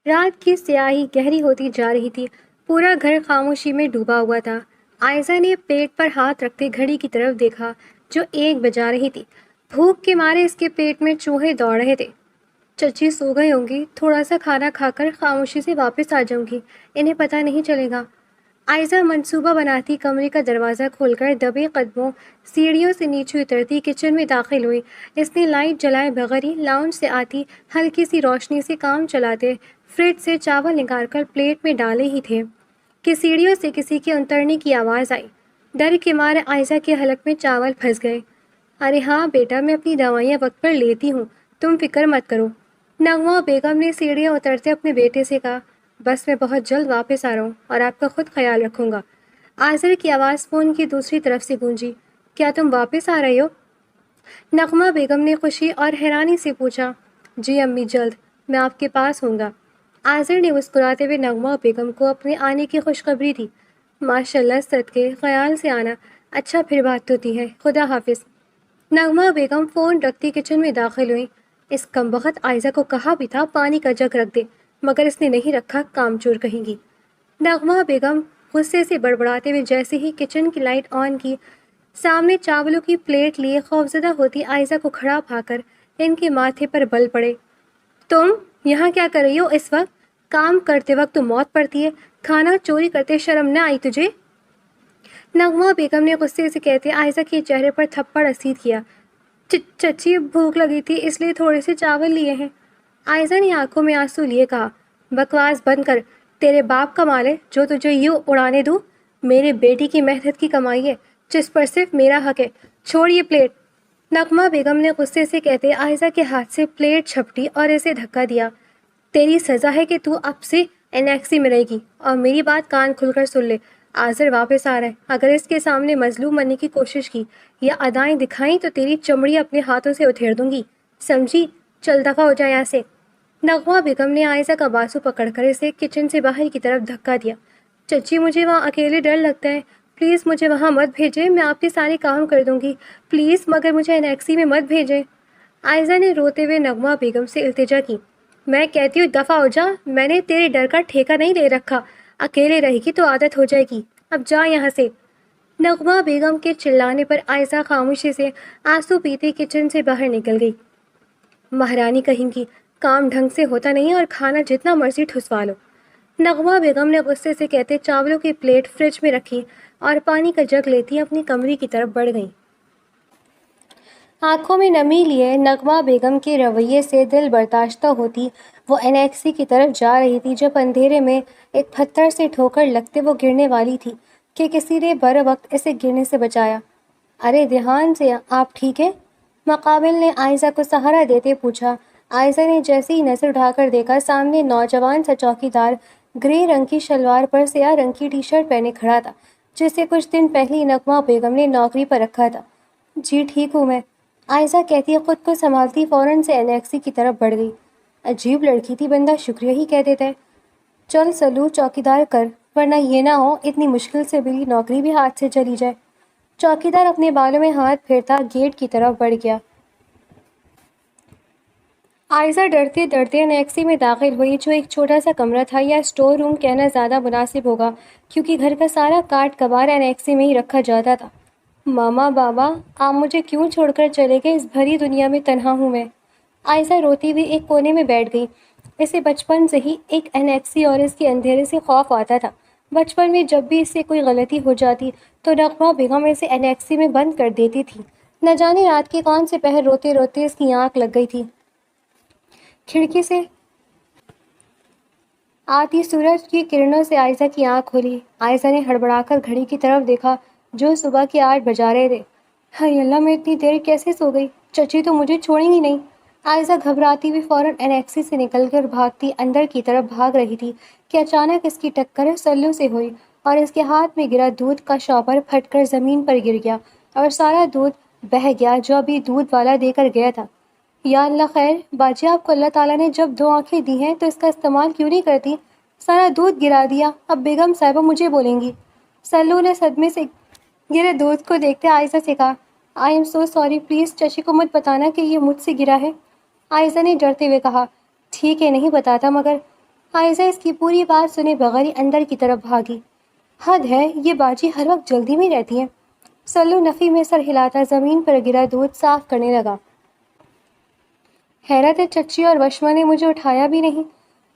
رات کی سیاہی گہری ہوتی جا رہی تھی، پورا گھر خاموشی میں ڈوبا ہوا تھا۔ عائزہ نے پیٹ پر ہاتھ رکھتے گھڑی کی طرف دیکھا جو 1 بجا رہی تھی۔ بھوک کے مارے اس کے پیٹ میں چوہے دوڑ رہے تھے۔ چچی سو گئی ہوں گی، تھوڑا سا کھانا کھا کر خاموشی سے واپس آ جاؤں گی، انہیں پتہ نہیں چلے گا۔ عائزہ منصوبہ بناتی کمرے کا دروازہ کھول کر دبے قدموں سیڑھیوں سے نیچے اترتی کچن میں داخل ہوئی۔ اس نے لائٹ جلائے بغیر ہی لاؤنج سے آتی ہلکی سی روشنی سے کام چلاتے فریج سے چاول نکال کر پلیٹ میں ڈالے ہی تھے کہ سیڑھیوں سے کسی کے اترنے کی آواز آئی۔ ڈر کے مارے عائزہ کے حلق میں چاول پھنس گئے۔ ارے ہاں بیٹا، میں اپنی دوائیاں وقت پر لیتی ہوں، تم فکر مت کرو، نغمہ بیگم نے سیڑھیاں اترتے اپنے بیٹے سے کہا۔ بس میں بہت جلد واپس آ رہا ہوں اور آپ کا خود خیال رکھوں گا۔ آذر کی آواز فون کی دوسری طرف سے گونجی۔ کیا تم واپس آ رہے ہو؟ نغمہ بیگم نے خوشی اور حیرانی سے پوچھا۔ جی امی، جلد، میں آپ کے پاس ہوں گا۔ آذر نے مسکراتے ہوئے نغمہ بیگم کو اپنے آنے کی خوشخبری دی۔ ماشاء اللہ، صدقے خیال سے آنا، اچھا پھر بات ہوتی ہے، خدا حافظ۔ نغمہ بیگم فون رکھتی کچن میں داخل ہوئی۔ اس کمبخت عائزہ کو کہا بھی تھا پانی کا جگ رکھ دے، مگر اس نے نہیں رکھا، کام چور کہیں گی۔ نغمہ بیگم غصے سے بڑبڑاتے ہوئے جیسے ہی کچن کی لائٹ آن کی، سامنے چاولوں کی پلیٹ لیے خوفزدہ ہوتی عائزہ کو کھڑا پا کر ان کے ماتھے پر بل پڑے۔ تم یہاں کیا کر رہی ہو اس وقت؟ کام کرتے وقت تو موت پڑتی ہے، کھانا چوری کرتے شرم نہ آئی تجھے؟ نغمہ بیگم نے غصے سے کہتے عائزہ کے چہرے پر تھپڑ اسید کیا۔ چچی، بھوک لگی تھی اس لیے تھوڑے سے چاول لیے ہیں۔ عائزہ نے آنکھوں میں آنسو لیے کہا۔ بکواس بند کر، تیرے باپ کا مال ہے جو تجھے یوں اڑانے دوں؟ میرے بیٹی کی محنت کی کمائی ہے جس پر صرف میرا حق ہے، چھوڑ یہ پلیٹ۔ نغمہ بیگم نے غصے سے کہتے عائزہ کے ہاتھ سے پلیٹ جھپٹی اور اسے دھکا دیا۔ تیری سزا ہے کہ تو اب سے انیکسی میں رہے گی، اور میری بات کان کھل کر سن لے، آذر واپس آ رہا ہے، اگر اس کے سامنے مظلوم بننے کی کوشش کی یا ادائیں دکھائیں تو تیری چمڑی اپنے ہاتھوں سے اتھیڑ دوں گی، سمجھی؟ چل دفعہ ہو جائے یہاں سے۔ نغمہ بیگم نے عائزہ کا بازو پکڑ کر اسے کچن سے باہر کی طرف دھکا دیا۔ چچی، مجھے وہاں اکیلے ڈر لگتا ہے، پلیز مجھے وہاں مت بھیجیں، میں آپ کے سارے کام کر دوں گی، پلیز مگر مجھے انیکسی میں مت بھیجیں۔ عائزہ نے روتے ہوئے نغمہ بیگم سے التجا کی۔ میں کہتی ہوں دفعہ ہو جا، میں نے تیرے ڈر کا ٹھیکہ نہیں لے رکھا، اکیلے رہے گی تو عادت ہو جائے گی، اب جا یہاں سے۔ نغمہ بیگم کے چلانے پر عائزہ خاموشی سے آنسو پیتے کچن سے باہر نکل گئی۔ مہارانی کہیں گی، کام ڈھنگ سے ہوتا نہیں اور کھانا جتنا مرضی ٹھسوا لو۔ نغمہ بیگم نے غصے سے کہتے چاولوں کی پلیٹ فریج میں رکھی اور پانی کا جگ لیتی اپنی کمرے کی طرف بڑھ گئیں۔ آنکھوں میں نمی لیے نغمہ بیگم کے رویے سے دل برداشتہ ہوتی وہ انیکسی کی طرف جا رہی تھی جب اندھیرے میں ایک پتھر سے ٹھوکر لگتے وہ گرنے والی تھی کہ کسی نے بر وقت اسے گرنے سے بچایا۔ ارے دھیان سے، آپ ٹھیک ہے؟ مقابل نے عائزہ کو سہارا دیتے پوچھا۔ عائزہ نے جیسے ہی نظر اٹھا کر دیکھا، سامنے نوجوان سا چوکیدار گرے رنگ کی شلوار پر سیاہ رنگ کی ٹی شرٹ پہنے کھڑا تھا، جسے کچھ دن پہلے نغمہ بیگم نے نوکری پر رکھا تھا۔ جی ٹھیک ہوں میں، عائزہ کہتی خود کو سنبھالتی فوراً سے انیکسی کی طرف بڑھ گئی۔ عجیب لڑکی تھی، بندہ شکریہ ہی کہہ دیتا ہے۔ چل سلو چوکیدار کر، ورنہ یہ نہ ہو اتنی مشکل سے ملی نوکری بھی ہاتھ سے چلی جائے۔ چوکیدار اپنے بالوں میں ہاتھ پھیرتا گیٹ کی طرف بڑھ گیا۔ عائزہ ڈرتے ڈرتے انیکسی میں داخل ہوئی جو ایک چھوٹا سا کمرہ تھا، یا اسٹور روم کہنا زیادہ مناسب ہوگا کیونکہ گھر کا سارا کاٹ کباڑ انیکسی میں ہی رکھا جاتا تھا۔ ماما، بابا، آپ مجھے کیوں چھوڑ کر چلے گئے؟ اس بھری دنیا میں تنہا ہوں میں۔ عائزہ روتی ہوئی ایک کونے میں بیٹھ گئی۔ اسے بچپن سے ہی ایک انیکسی اور اس کے اندھیرے سے خوف آتا تھا۔ بچپن میں جب بھی اس سے کوئی غلطی ہو جاتی تو نغمہ بیگم اسے انیکسی میں بند کر دیتی تھی۔ نہ جانے رات کے کون سے پہر روتے روتے اس کی آنکھ لگ گئی تھی۔ کھڑکی سے آتی سورج کی کرنوں سے عائزہ کی آنکھ کھلی۔ عائزہ نے ہڑبڑا کر گھڑی کی طرف دیکھا جو صبح کے 8 بجا رہے تھے۔ ہائے اللہ، میں اتنی دیر کیسے سو گئی؟ چچی تو مجھے چھوڑیں گی نہیں۔ عائزہ گھبراتی ہوئی فوراً انیکسی سے نکل کر بھاگتی اندر کی طرف بھاگ رہی تھی کہ اچانک اس کی ٹکر سلو سے ہوئی اور اس کے ہاتھ میں گرا دودھ کا شاپر پھٹ کر زمین پر گر گیا اور سارا دودھ بہہ گیا جو ابھی دودھ والا دے کر گیا تھا۔ یا اللہ خیر، باجی آپ کو اللہ تعالیٰ نے جب 2 آنکھیں دی ہیں تو اس کا استعمال کیوں نہیں کرتی؟ سارا دودھ گرا دیا، اب بیگم صاحبہ مجھے بولیں گی۔ سلو نے صدمے سے گرے دودھ کو دیکھتے عائزہ سے کہا، I am so sorry, please چچی کو مت بتانا کہ یہ مجھ سے گرا ہے۔ عائزہ نے ڈرتے ہوئے کہا، ٹھیک ہے نہیں بتاتا، مگر عائزہ اس کی پوری بات سنے بغیر ہی اندر کی طرف بھاگی۔ حد ہے، یہ باجی ہر وقت جلدی میں رہتی ہیں۔ سلو نفی میں سر ہلاتا زمین پر گرا دودھ صاف کرنے لگا۔ حیرت ہے چچی اور وشما نے مجھے اٹھایا بھی نہیں۔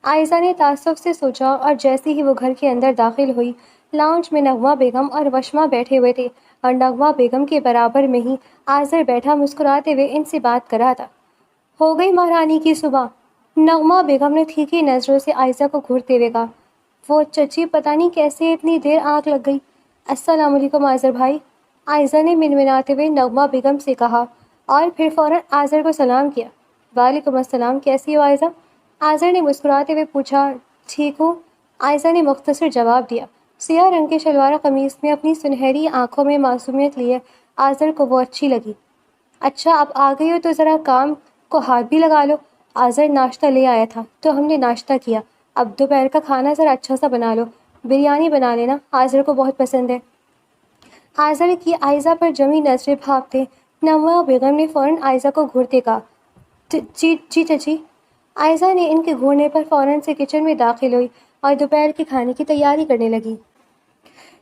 عائزہ نے تعصب سے سوچا اور جیسے ہی وہ گھر کے اندر داخل ہوئی، لاؤنج میں نغمہ بیگم اور وشما بیٹھے ہوئے تھے اور نغمہ بیگم کے برابر میں ہی آذر بیٹھا مسکراتے ہوئے ان سے بات کر رہا تھا۔ ہو گئی مہارانی کی صبح؟ نغمہ بیگم نے تھیکی نظروں سے عائزہ کو گھورتے ہوئے کہا۔ وہ چچی پتہ نہیں کیسے اتنی دیر آنکھ لگ گئی۔ السلام علیکم آذر بھائی، عائزہ نے منمناتے ہوئے نغمہ بیگم سے کہا اور پھر فوراً آذر کو سلام کیا۔ وعلیکم السلام، کیسی ہو عائزہ؟ آذر نے مسکراتے ہوئے پوچھا۔ ٹھیک ہوں، عائزہ نے مختصر جواب دیا۔ سیاہ رنگ کے شلوار قمیص میں اپنی سنہری آنکھوں میں معصومیت لیے آذر کو وہ اچھی لگی۔ اچھا اب آ گئی ہو تو ذرا کام کو ہاتھ بھی لگا لو۔ آذر ناشتہ لے آیا تھا تو ہم نے ناشتہ کیا، اب دوپہر کا کھانا ذرا اچھا سا بنا لو، بریانی بنا لینا، آذر کو بہت پسند ہے۔ آذر کی عائزہ پر جمی نظریں بھاپتے نغمہ بیگم نے فوراً عائزہ کو گھورتے کہا۔ جی جی چچی۔ عائزہ نے ان کے گھورنے پر فوراً سے کچن میں داخل ہوئی اور دوپہر کے کھانے کی تیاری کرنے لگی۔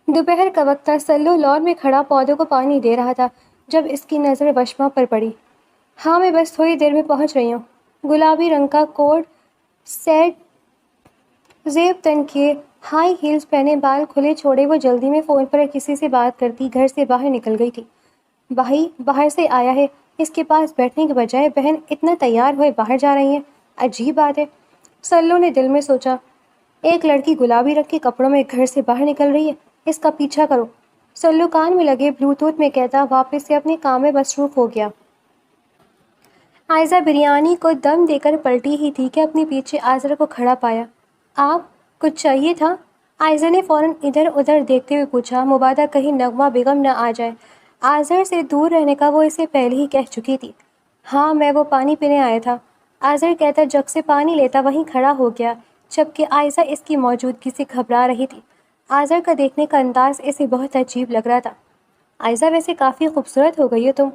دوپہر کا وقت تھا۔ سلو لان میں کھڑا پودوں کو پانی دے رہا تھا جب اس کی نظر وشما پر پڑی۔ ہاں میں بس تھوڑی دیر میں پہنچ رہی ہوں۔ گلابی رنگ کا کوٹ سیٹ، زیب تن کے ہائی ہیلز پہنے، بال کھلے چھوڑے وہ جلدی میں فون پر کسی سے بات کرتی گھر سے باہر نکل گئی تھی۔ بھائی باہر سے آیا ہے، اس کے پاس بیٹھنے کے بجائے بہن اتنا تیار ہوئے باہر جا رہی ہیں، عجیب بات ہے۔ سلو نے دل میں سوچا، ایک لڑکی گلابی رنگ کے کپڑوں میں گھر سے باہر نکل رہی ہے، اس کا پیچھا کرو۔ سلو کان میں لگے بلوٹوتھ میں کہتا واپس سے اپنے کام میں مصروف ہو گیا۔ عائزہ بریانی کو دم دے کر پلٹی ہی تھی کہ اپنے پیچھے آذر کو کھڑا پایا۔ آپ کچھ چاہیے تھا؟ عائزہ نے فوراً ادھر ادھر دیکھتے ہوئے پوچھا، مبادا کہیں نغمہ بیگم نہ آ جائے۔ آذر سے دور رہنے کا وہ اسے پہلے ہی کہہ چکی تھی۔ ہاں میں وہ پانی پینے آیا تھا، آذر کہتا جگ سے پانی لیتا وہیں کھڑا ہو گیا، جبکہ عائزہ اس کی موجودگی سے گھبرا رہی تھی۔ آذر کا دیکھنے کا انداز اسے بہت عجیب لگ رہا تھا۔ عائزہ ویسے کافی خوبصورت ہو گئی ہو تم۔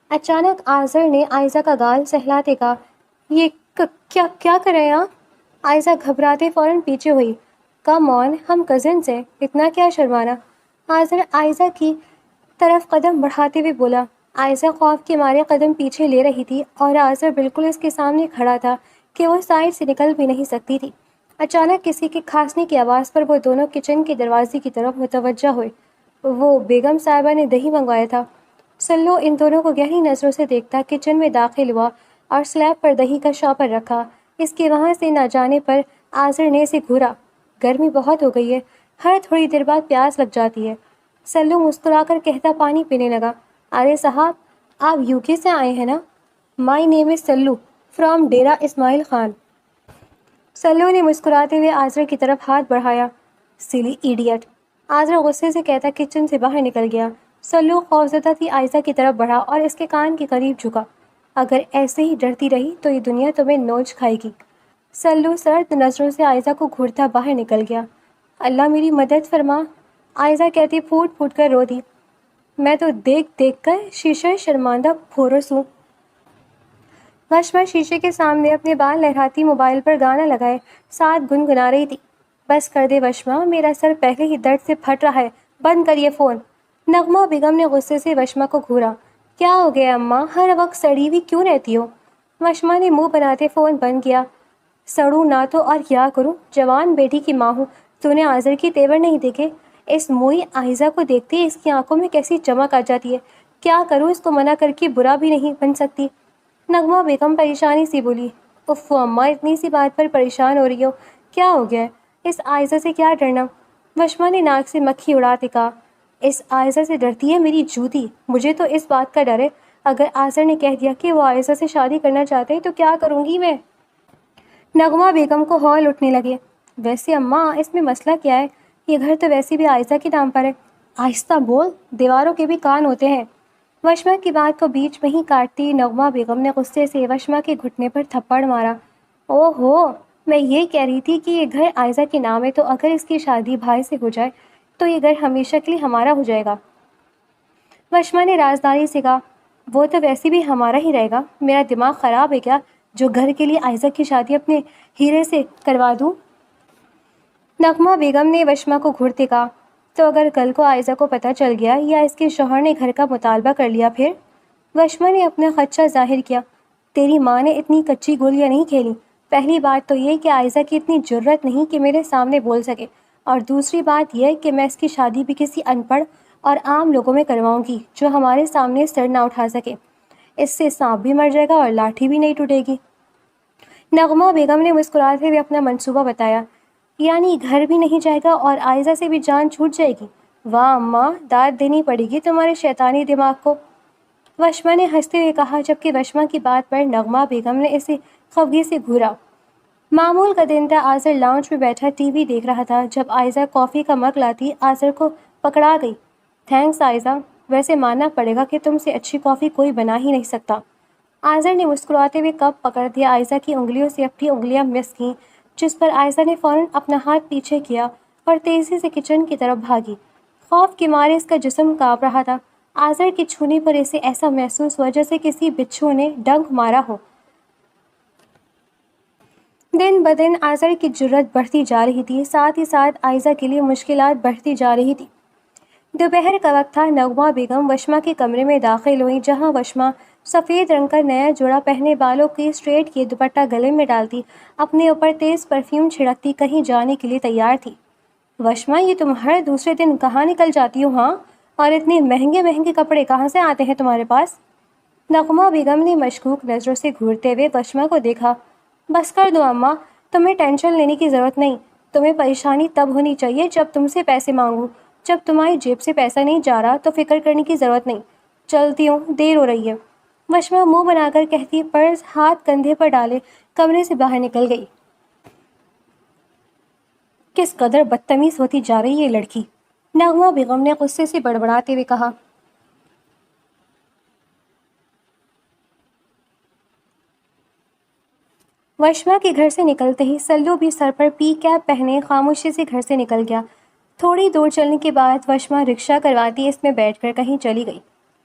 اچانک آذر نے عائزہ کا گال سہلاتے کہا۔ یہ کیا کر رہے ہیں آپ؟ عائزہ گھبراتے فوراً پیچھے ہوئی۔ کم آن، ہم کزنس ہیں، اتنا کیا شرمانا؟ آذر عائزہ کی طرف قدم بڑھاتے ہوئے بولا۔ عائزہ خوف کے مارے قدم پیچھے لے رہی تھی اور آذر بالکل اس کے سامنے کھڑا تھا کہ وہ سائڈ سے نکل بھی نہیں سکتی تھی۔ اچانک کسی کے کھانسنے کی آواز پر وہ دونوں کچن کے دروازے کی طرف متوجہ ہوئے۔ وہ بیگم صاحبہ نے دہی منگوایا تھا۔ سلو ان دونوں کو گہری نظروں سے دیکھتا کچن میں داخل ہوا اور سلیب پر دہی کا شاپر رکھا۔ اس کے وہاں سے نہ جانے پر آذر نے اسے گھورا۔ گرمی بہت ہو گئی ہے، ہر تھوڑی دیر بعد پیاس لگ جاتی ہے۔ سلو مسکرا کر کہتا پانی پینے لگا۔ ارے صاحب آپ UK سے آئے ہیں نا؟ مائی نیم از سلو فرام ڈیرہ اسماعیل خان۔ سلو نے مسکراتے ہوئے آذر کی طرف ہاتھ بڑھایا۔ سلی ایڈیٹ، آذر غصے سے کہتا کچن سے باہر نکل گیا۔ سلو خوفزدہ تھی عائزہ کی طرف بڑھا اور اس کے کان کے قریب جھکا۔ اگر ایسے ہی ڈرتی رہی تو یہ دنیا تمہیں نوچ کھائے گی۔ سلو سرد نظروں سے عائزہ کو گھورتا باہر نکل گیا۔ اللہ میری مدد فرما، عائزہ کہتی پھوٹ پھوٹ کر رو دی۔ میں تو دیکھ دیکھ کر شیشہ شرمندہ پھورس ہوں۔ وشما شیشے کے سامنے اپنے بال لہراتی موبائل پر گانا لگائے ساتھ گنگنا رہی تھی۔ بس کر دے وشما، میرا سر پہلے ہی درد سے پھٹ رہا ہے، بند کر یہ فون۔ نغمہ بیگم نے غصے سے وشما کو گھورا۔ کیا ہو گیا اماں، ہر وقت سڑی ہوئی کیوں رہتی ہو؟ وشما نے منہ بناتے فون بند کیا۔ سڑوں نہ تو اور کیا کروں، جوان بیٹی کی ماں ہوں، تو نے آذر کی تیور نہیں دیکھے؟ اس موئی عائزہ کو دیکھتے اس کی آنکھوں میں کیسی چمک آ جاتی ہے، کیا کروں، اس کو منع کر کے برا بھی نہیں بن سکتی۔ نغمہ بیگم پریشانی سے بولی۔ اف اماں، اتنی سی بات پر پریشان ہو رہی ہو، کیا ہو گیا ہے؟ اس عائزہ سے کیا ڈرنا؟ وشما نے ناک سے مکھی اڑاتے کہا۔ اس عائزہ سے ڈرتی ہے میری جوتی، مجھے تو اس بات کا ڈر ہے اگر آذر نے کہہ دیا کہ وہ عائزہ سے شادی کرنا چاہتے ہیں تو کیا کروں گی میں؟ نغمہ بیگم کو ہول اٹھنے لگے۔ ویسے اماں اس میں مسئلہ کیا ہے، یہ گھر تو ویسے بھی عائزہ کے نام پر ہے۔ آہستہ بول، دیواروں کے بھی کان ہوتے ہیں۔ وشما کی بات کو بیچ میں ہی کاٹتی نغمہ بیگم نے غصے سے وشما کے گھٹنے پر تھپڑ مارا۔ او ہو، میں یہ کہہ رہی تھی کہ یہ گھر عائزہ کے نام ہے تو اگر اس کی شادی بھائی سے ہو جائے تو یہ گھر ہمیشہ کے لیے ہمارا ہو جائے گا۔ وشما نے رازداری سے کہا۔ وہ تو ویسے بھی ہمارا ہی رہے گا، میرا دماغ خراب ہے کیا جو گھر کے لیے عائزہ کی شادی اپنے ہیرے سے کروا دوں؟ نغمہ بیگم نے وشما کو گھورتے کہا، تو اگر کل کو عائزہ کو پتہ چل گیا یا اس کے شوہر نے گھر کا مطالبہ کر لیا پھر؟ وشما نے اپنا خدشہ ظاہر کیا۔ تیری ماں نے اتنی کچی گولیاں نہیں کھیلی۔ پہلی بات تو یہ کہ عائزہ کی اتنی جرت نہیں کہ میرے سامنے بول سکے، اور دوسری بات یہ کہ میں اس کی شادی بھی کسی ان پڑھ اور عام لوگوں میں کرواؤں گی جو ہمارے سامنے سر نہ اٹھا سکے۔ اس سے سانپ بھی مر جائے گا اور لاٹھی بھی نہیں ٹوٹے گی۔ نغمہ بیگم نے مسکراتے ہوئے اپنا منصوبہ بتایا، یعنی گھر بھی نہیں جائے گا اور عائزہ سے بھی جان چھوٹ جائے گی؟ واہ اماں، داد دینی پڑے گی تمہارے شیطانی دماغ کو، وشما نے ہنستے ہوئے کہا، جبکہ وشما کی بات پر نغمہ بیگم نے اسے خفگی سے گھورا۔ معمول کا دن تھا۔ آذر لاؤنج میں بیٹھا ٹی وی دیکھ رہا تھا جب عائزہ کافی کا مگ لاتی آذر کو پکڑا گئی۔ تھینکس عائزہ، ویسے ماننا پڑے گا کہ تم سے اچھی کافی کوئی بنا ہی نہیں سکتا۔ آذر نے مسکراتے ہوئے کپ پکڑ دیا۔ عائزہ کی انگلیوں سے اپنی انگلیاں مس کیں، جس پر عائزہ نے فوراً اپنا ہاتھ پیچھے کیا اور تیزی سے کچن کی طرف بھاگی۔ خوف کے مارے اس کا جسم کانپ رہا تھا۔ آذر کے چھونے پر اسے ایسا محسوس ہوا جیسے کسی بچھو نے ڈنک مارا ہو۔ دن بدن آذر کی جرت بڑھتی جا رہی تھی، ساتھ ہی ساتھ عائزہ کے لیے مشکلات بڑھتی جا رہی تھی۔ دوپہر کا وقت تھا۔ نغمہ بیگم وشما کے کمرے میں داخل ہوئی، جہاں وشما سفید رنگ کا نیا جوڑا پہنے، بالوں کی اسٹریٹ کیے دوپٹہ گلے میں ڈالتی، اپنے اوپر تیز پرفیوم چھڑکتی کہیں جانے کے لیے تیار تھی۔ وشما، یہ تم ہر دوسرے دن کہاں نکل جاتی ہو ہاں؟ اور اتنے مہنگے مہنگے کپڑے کہاں سے آتے ہیں تمہارے پاس؟ نغمہ بیگم نے مشکوک نظروں سے گھورتے ہوئے وشما کو دیکھا۔ بس کر دو اماں، تمہیں ٹینشن لینے کی ضرورت نہیں۔ تمہیں پریشانی تب ہونی چاہیے جب تم سے پیسے مانگوں۔ جب تمہاری جیب سے پیسہ نہیں جا رہا تو فکر کرنے کی ضرورت نہیں۔ چلتی ہوں، دیر ہو رہی ہے، وشما منہ بنا کر کہتی، پرس ہاتھ کندھے پر ڈالے کمرے سے باہر نکل گئی۔ کس قدر بدتمیز ہوتی جا رہی ہے یہ لڑکی، نغمہ بیگم نے غصے سے بڑبڑاتے ہوئے کہا۔ وشما کے گھر سے نکلتے ہی سلو بھی سر پر پی کیپ پہنے خاموشی سے گھر سے نکل گیا۔ تھوڑی دور چلنے کے بعد وشما رکشہ کرواتی اس میں بیٹھ کر کہیں چلی گئی۔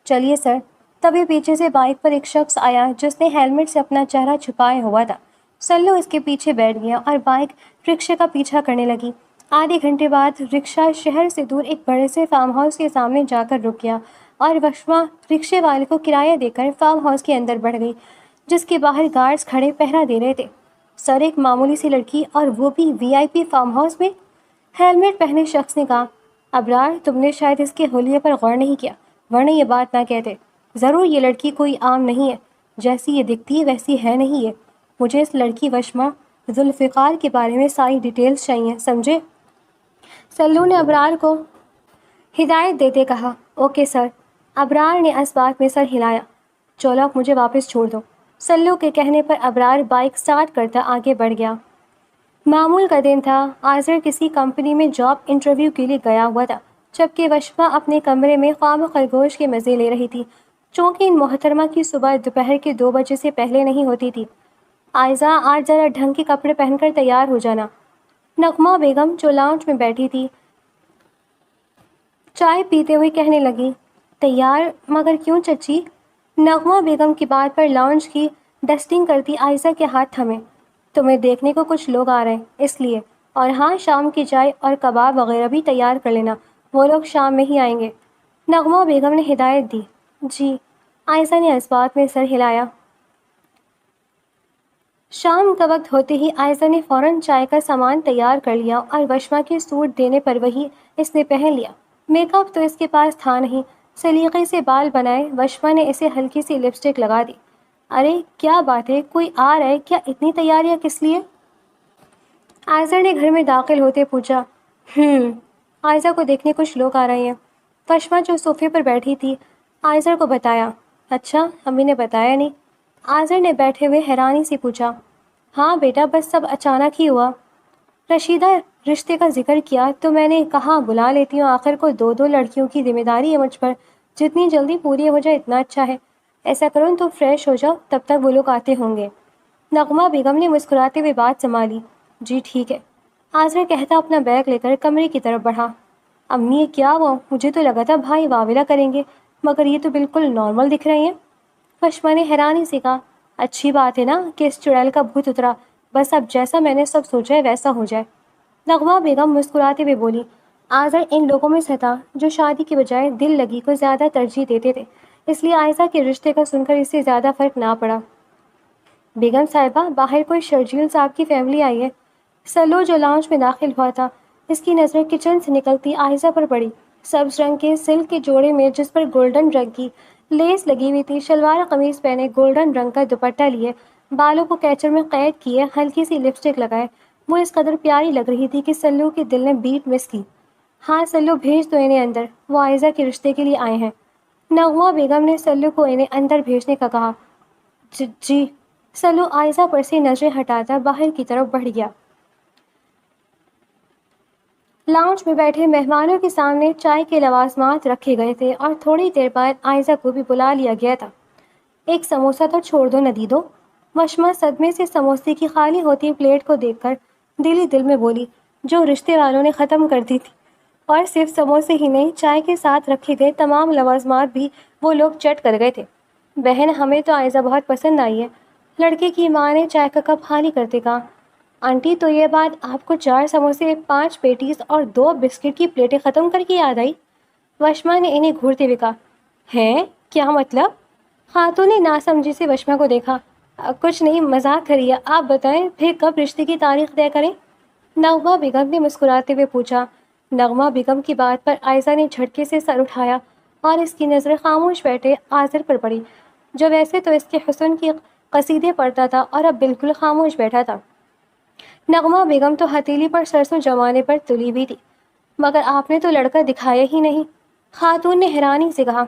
چلیے سر، تبھی پیچھے سے بائک پر ایک شخص آیا جس نے ہیلمٹ سے اپنا چہرہ چھپائے ہوا تھا۔ سلو اس کے پیچھے بیٹھ گیا اور بائک رکشے کا پیچھا کرنے لگی۔ آدھے گھنٹے بعد رکشہ شہر سے دور ایک بڑے سے فارم ہاؤس کے سامنے جا کر رک گیا اور وشما رکشے والے کو کرایہ دے کر فارم ہاؤس کے اندر بڑھ گئی، جس کے باہر گارڈز کھڑے پہرا دے رہے تھے۔ سر، ایک معمولی سی لڑکی اور وہ بھی وی آئی پی فارم ہاؤس میں؟ ہیلمٹ پہنے شخص نے کہا۔ ابرار، تم نے شاید اس کے حلیے پر غور نہیں کیا، ورنہ یہ بات نہ کہتے۔ ضرور یہ لڑکی کوئی عام نہیں ہے، جیسی یہ دکھتی ہے ویسی ہے نہیں یہ۔ مجھے اس لڑکی وشما ذوالفقار کے بارے میں ساری ڈیٹیلز چاہیے، سمجھے؟ سلو نے ابرار کو ہدایت دیتے کہا۔ اوکے سر، ابرار نے اس بات میں سر ہلایا۔ چلو اب مجھے واپس چھوڑ دو۔ سلو کے کہنے پر ابرار بائک سٹارٹ کرتا آگے بڑھ گیا۔ معمول کا دن تھا۔ آذر کسی کمپنی میں جاب انٹرویو کے لیے گیا ہوا تھا، جبکہ وشما اپنے کمرے میں خام خرگوش کے مزے لے رہی تھی، چونکہ ان محترمہ کی صبح دوپہر کے 2 بجے سے پہلے نہیں ہوتی تھی۔ عائزہ، آج ذرا ڈھنگ کے کپڑے پہن کر تیار ہو جانا، نغمہ بیگم جو لاؤنج میں بیٹھی تھی چائے پیتے ہوئے کہنے لگی۔ تیار؟ مگر کیوں چچی؟ نغمہ بیگم کی بات پر لاؤنج کی ڈسٹنگ کرتی عائزہ کے ہاتھ تھمے۔ تمہیں دیکھنے کو کچھ لوگ آ رہے ہیں اس لیے، اور ہاں، شام کی چائے اور کباب وغیرہ بھی تیار کر لینا، وہ لوگ شام میں ہی آئیں گے، نغمہ بیگم نے ہدایت دی۔ جی، عائزہ نے اس بات میں سر ہلایا۔ شام کا وقت ہوتے ہی عائزہ نے فوراً چائے کا سامان تیار کر لیا اور وشما کے سوٹ دینے پر وہی اس نے پہن لیا۔ میک اپ تو اس کے پاس تھا نہیں، سلیقے سے بال بنائے وشما نے اسے ہلکی سی لپسٹک لگا دی۔ ارے کیا بات ہے، کوئی آ رہا ہے کیا؟ اتنی تیاریاں کس لیے؟ عائزہ نے گھر میں داخل ہوتے پوچھا۔ عائزہ کو دیکھنے کچھ لوگ آ رہے ہیں، وشما جو صوفے پر بیٹھی تھی عائزہ کو بتایا۔ اچھا، امی نے بتایا نہیں؟ عائزہ نے بیٹھے ہوئے حیرانی سے پوچھا۔ ہاں بیٹا، بس سب اچانک ہی ہوا۔ رشیدہ رشتے کا ذکر کیا تو میں نے کہا بلا لیتی ہوں، آخر کو 2 لڑکیوں کی ذمہ داری ہے مجھ پر، جتنی جلدی پوری ہو جائے اتنا اچھا ہے۔ ایسا کرو تو فریش ہو جاؤ، تب تک وہ لوگ آتے ہوں گے۔ نغمہ بیگم نے مسکراتے ہوئے بات سنبھالی۔ جی ٹھیک ہے، عائزہ کہتا اپنا بیگ لے کر کمرے کی طرف بڑھا۔ امی، یہ کیا ہوا؟ مجھے تو لگا تھا بھائی واویلا کریں گے، مگر یہ تو بالکل نارمل دکھ رہی ہیں، وشما نے حیرانی سے کہا۔ اچھی بات ہے نا کہ اس چڑیل کا بھوت اترا، بس اب جیسا میں نے سب سوچا ہے ویسا ہو جائے۔ نغمہ بیگم مسکراتے ہوئے بولی، آئزہ ان لوگوں میں سے تھا جو شادی کے بجائے دل لگی کو زیادہ ترجیح دیتے تھے، اس لیے عائزہ کے رشتے کا سن کر اس سے زیادہ فرق نہ پڑا۔ بیگم صاحبہ، باہر کوئی شرجیل صاحب کی فیملی آئی ہے۔ سلو جو لاؤنج میں داخل ہوا تھا، اس کی نظریں کچن سے نکلتی عائزہ پر پڑی۔ سبز رنگ کے سلک کے جوڑے میں جس پر گولڈن رنگ کی لیس لگی ہوئی تھی، شلوار قمیض پہنے، گولڈن رنگ کا دوپٹہ لیے، بالوں کو کیچر میں قید کیے، ہلکی سی لپسٹک لگائے، وہ اس قدر پیاری لگ رہی تھی کہ سلو کے دل نے بیٹ مس کی۔ ہاں سلو، بھیج دو انہیں اندر، وہ عائزہ کے رشتے کے لیے آئے ہیں۔ نغمہ بیگم نے سلو کو انہیں اندر بھیجنے کا کہا۔ جی۔ سلو عائزہ پر سے نظریں ہٹاتا باہر کی طرف بڑھ گیا۔ لاؤنج میں بیٹھے مہمانوں کے سامنے چائے کے لوازمات رکھے گئے تھے اور تھوڑی دیر بعد عائزہ کو بھی بلا لیا گیا تھا۔ ایک سموسہ تو چھوڑ دو ندیدو، وشما صدمے سے سموسے کی خالی ہوتی پلیٹ کو دیکھ کر دل ہی دل میں بولی، جو رشتے والوں نے ختم کر دی تھی، اور صرف سموسے ہی نہیں، چائے کے ساتھ رکھے گئے تمام لوازمات بھی وہ لوگ چٹ کر گئے تھے۔ بہن، ہمیں تو عائزہ بہت پسند آئی ہے، لڑکے کی ماں نے چائے کا کپ خالی کرتے کہا۔ آنٹی، تو یہ بات آپ کو 4 سموسے، 5 پیٹیز اور 2 بسکٹ کی پلیٹیں ختم کر کے یاد آئی؟ وشما نے انہیں گھورتے ہوئے کہا۔ ہیں؟ کیا مطلب؟ خاتون نے ناسمجھی سے وشما کو دیکھا۔ کچھ نہیں، مذاق کریے، آپ بتائیں پھر کب رشتے کی تاریخ طے کریں؟ نغمہ بیگم نے مسکراتے ہوئے پوچھا۔ نغمہ بیگم کی بات پر عائزہ نے جھٹکے سے سر اٹھایا اور اس کی نظریں خاموش بیٹھے آذر پر پڑی، جو ویسے تو اس کے حسن کی قصیدے پڑھتا تھا اور اب بالکل خاموش بیٹھا تھا۔ نغمہ بیگم تو ہتھیلی پر سرسوں جمانے پر تلی ہوئی تھی۔ مگر آپ نے تو لڑکا دکھایا ہی نہیں، خاتون نے حیرانی سے کہا۔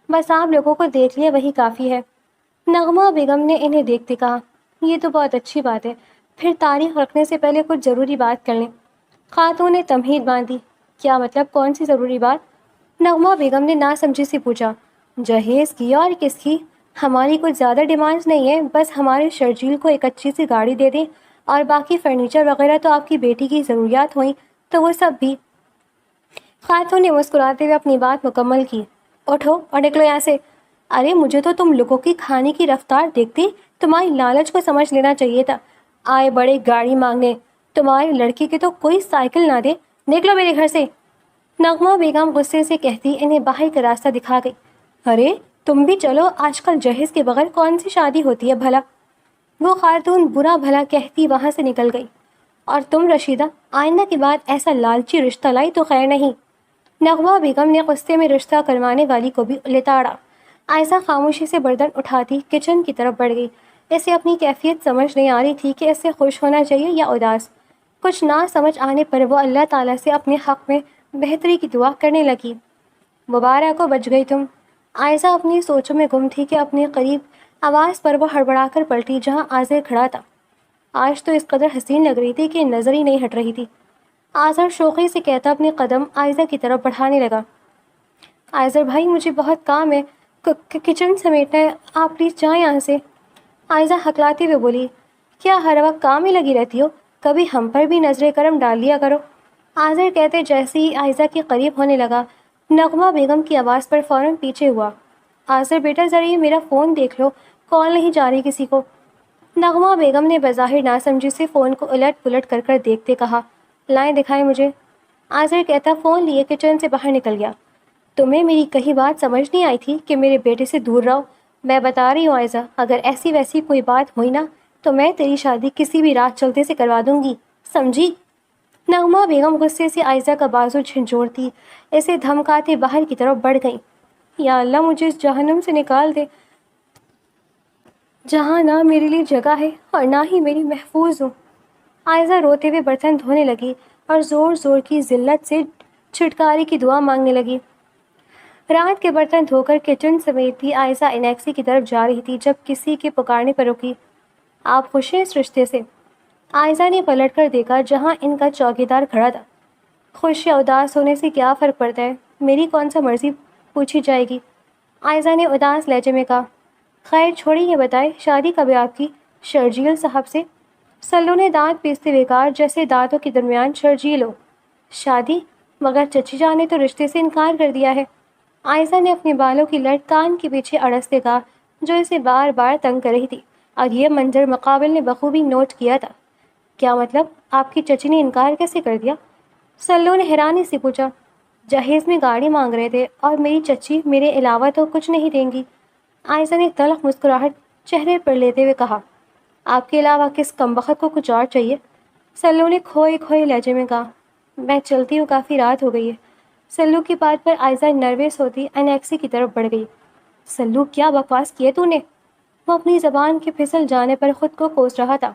بس آپ لوگوں کو دیکھ لیا وہی کافی ہے، نغمہ بیگم نے انہیں دیکھتے کہا۔ یہ تو بہت اچھی بات ہے، پھر تاریخ رکھنے سے پہلے کچھ ضروری بات کر لیں۔ خاتون نے تمہید باندھی۔ کیا مطلب، کون سی ضروری بات؟ نغمہ بیگم نے ناسمجھی سے پوچھا۔ جہیز کی اور کس کی؟ ہماری کچھ زیادہ ڈیمانڈز نہیں ہے، بس ہمارے شرجیل کو ایک اچھی سی گاڑی دے دیں اور باقی فرنیچر وغیرہ تو آپ کی بیٹی کی ضروریات ہوئیں تو وہ سب بھی۔ خاتون نے مسکراتے ہوئے اپنی بات مکمل کی۔ اٹھو اور نکلو یہاں سے۔ ارے مجھے تو تم لوگوں کی کھانے کی رفتار دیکھتی تمہاری لالچ کو سمجھ لینا چاہیے تھا۔ آئے بڑے گاڑی مانگنے، تمہارے لڑکے کے تو کوئی سائیکل نہ دے، نکلو میرے گھر سے۔ نغمہ بیگم غصے سے کہتی انہیں باہر کا راستہ دکھا گئی۔ ارے تم بھی چلو، آج کل جہیز کے بغیر کون سی شادی ہوتی ہے بھلا؟ وہ خاتون برا بھلا کہتی وہاں سے نکل گئی۔ اور تم رشیدہ، آئندہ کے بعد ایسا لالچی رشتہ لائی تو خیر نہیں۔ نغمہ بیگم نے غصے میں رشتہ کروانے والی کو بھی لتاڑا۔ عائزہ خاموشی سے برتن اٹھاتی کچن کی طرف بڑھ گئی۔ اسے اپنی کیفیت سمجھ نہیں آ رہی تھی کہ اسے خوش ہونا چاہیے یا اداس۔ کچھ نہ سمجھ آنے پر وہ اللہ تعالیٰ سے اپنے حق میں بہتری کی دعا کرنے لگی۔ مبارک ہو، بچ گئی تم۔ عائزہ اپنی سوچوں میں گم تھی کہ اپنے قریب آواز پر وہ ہڑبڑا کر پلٹی جہاں آذر کھڑا تھا۔ آج تو اس قدر حسین لگ رہی تھی کہ نظر ہی نہیں ہٹ رہی تھی۔ آذر شوخی سے کہتا اپنے قدم عائزہ کی طرف بڑھانے لگا۔ آذر بھائی، مجھے بہت کام ہے، کچن سمیٹنا ہے، آپ پلیز جائیں یہاں سے۔ عائزہ ہکلاتے ہوئے بولی، کیا ہر وقت کام میں لگی رہتی ہو؟ کبھی ہم پر بھی نظر کرم ڈال لیا کرو۔ آذر کہتے جیسے ہی عائزہ کے قریب ہونے لگا، نغمہ بیگم کی آواز پر فوراً پیچھے ہوا۔ آذر بیٹا، ذرا یہ میرا فون دیکھ لو، کال نہیں جا رہی کسی کو۔ نغمہ بیگم نے بظاہر ناسمجھی سے فون کو الٹ پلٹ کر کر دیکھتے کہا، لائیں دکھائیں مجھے۔ آذر کہتا فون لیے کچن سے باہر نکل گیا۔ تمہیں میری کہیں بات سمجھ نہیں آئی تھی کہ میرے بیٹے سے دور رہو؟ میں بتا رہی ہوں عائزہ، اگر ایسی ویسی کوئی بات ہوئی نا تو میں تیری شادی کسی بھی رات چلتے سے کروا دوں گی، سمجھی؟ نغمہ بیگم غصے سے عائزہ کا بازو جھنجھوڑتی اسے دھمکاتے باہر کی طرف بڑھ گئیں۔ یا اللہ، مجھے اس جہنم سے نکال دے جہاں نہ میرے لیے جگہ ہے اور نہ ہی میری محفوظ ہوں۔ عائزہ روتے ہوئے برتن دھونے لگی اور زور زور کی ذلت سے چھٹکارے کی دعا مانگنے لگی۔ رات کے برتن دھو کر کچن سمیٹتی عائزہ انیکسی کی طرف جا رہی تھی جب کسی کے پکارنے پر رکی۔ آپ خوش ہیں اس رشتے سے؟ عائزہ نے پلٹ کر دیکھا جہاں ان کا چوکیدار کھڑا تھا۔ خوش یا اداس ہونے سے کیا فرق پڑتا ہے، میری کون سا مرضی پوچھی جائے گی، عائزہ نے اداس لہجے میں کہا۔ خیر چھوڑی، یہ بتائے شادی کب ہے آپ کی شرجیل صاحب سے؟ سلو نے دانت پیستے ہوئے کہا جیسے دانتوں کے درمیان شرجیل ہو۔ شادی؟ مگر چچی جان نے تو رشتے سے انکار کر دیا ہے۔ عائزہ نے اپنے بالوں کی لٹ کان کے پیچھے اڑستے کہا جو اسے بار بار تنگ کر رہی تھی، اور یہ منظر مقابل نے بخوبی نوٹ کیا تھا۔ کیا مطلب؟ آپ کی چچی نے انکار کیسے کر دیا؟ سلو نے حیرانی سے پوچھا۔ جہیز میں گاڑی مانگ رہے تھے اور میری چچی میرے علاوہ تو کچھ نہیں دیں گی۔ عائشہ نے تلخ مسکراہٹ چہرے پر لیتے ہوئے کہا۔ آپ کے علاوہ کس کمبخت کو کچھ اور چاہیے؟ سلو نے کھوئے کھوئے لہجے میں کہا۔ میں چلتی ہوں، کافی رات ہو گئی ہے۔ سلو کی بات پر عائشہ نروس ہوتی انیکسی کی طرف بڑھ گئی۔ سلو، کیا بکواس کیے تو نے؟ وہ اپنی زبان کے پھسل جانے پر خود کو کوس رہا تھا۔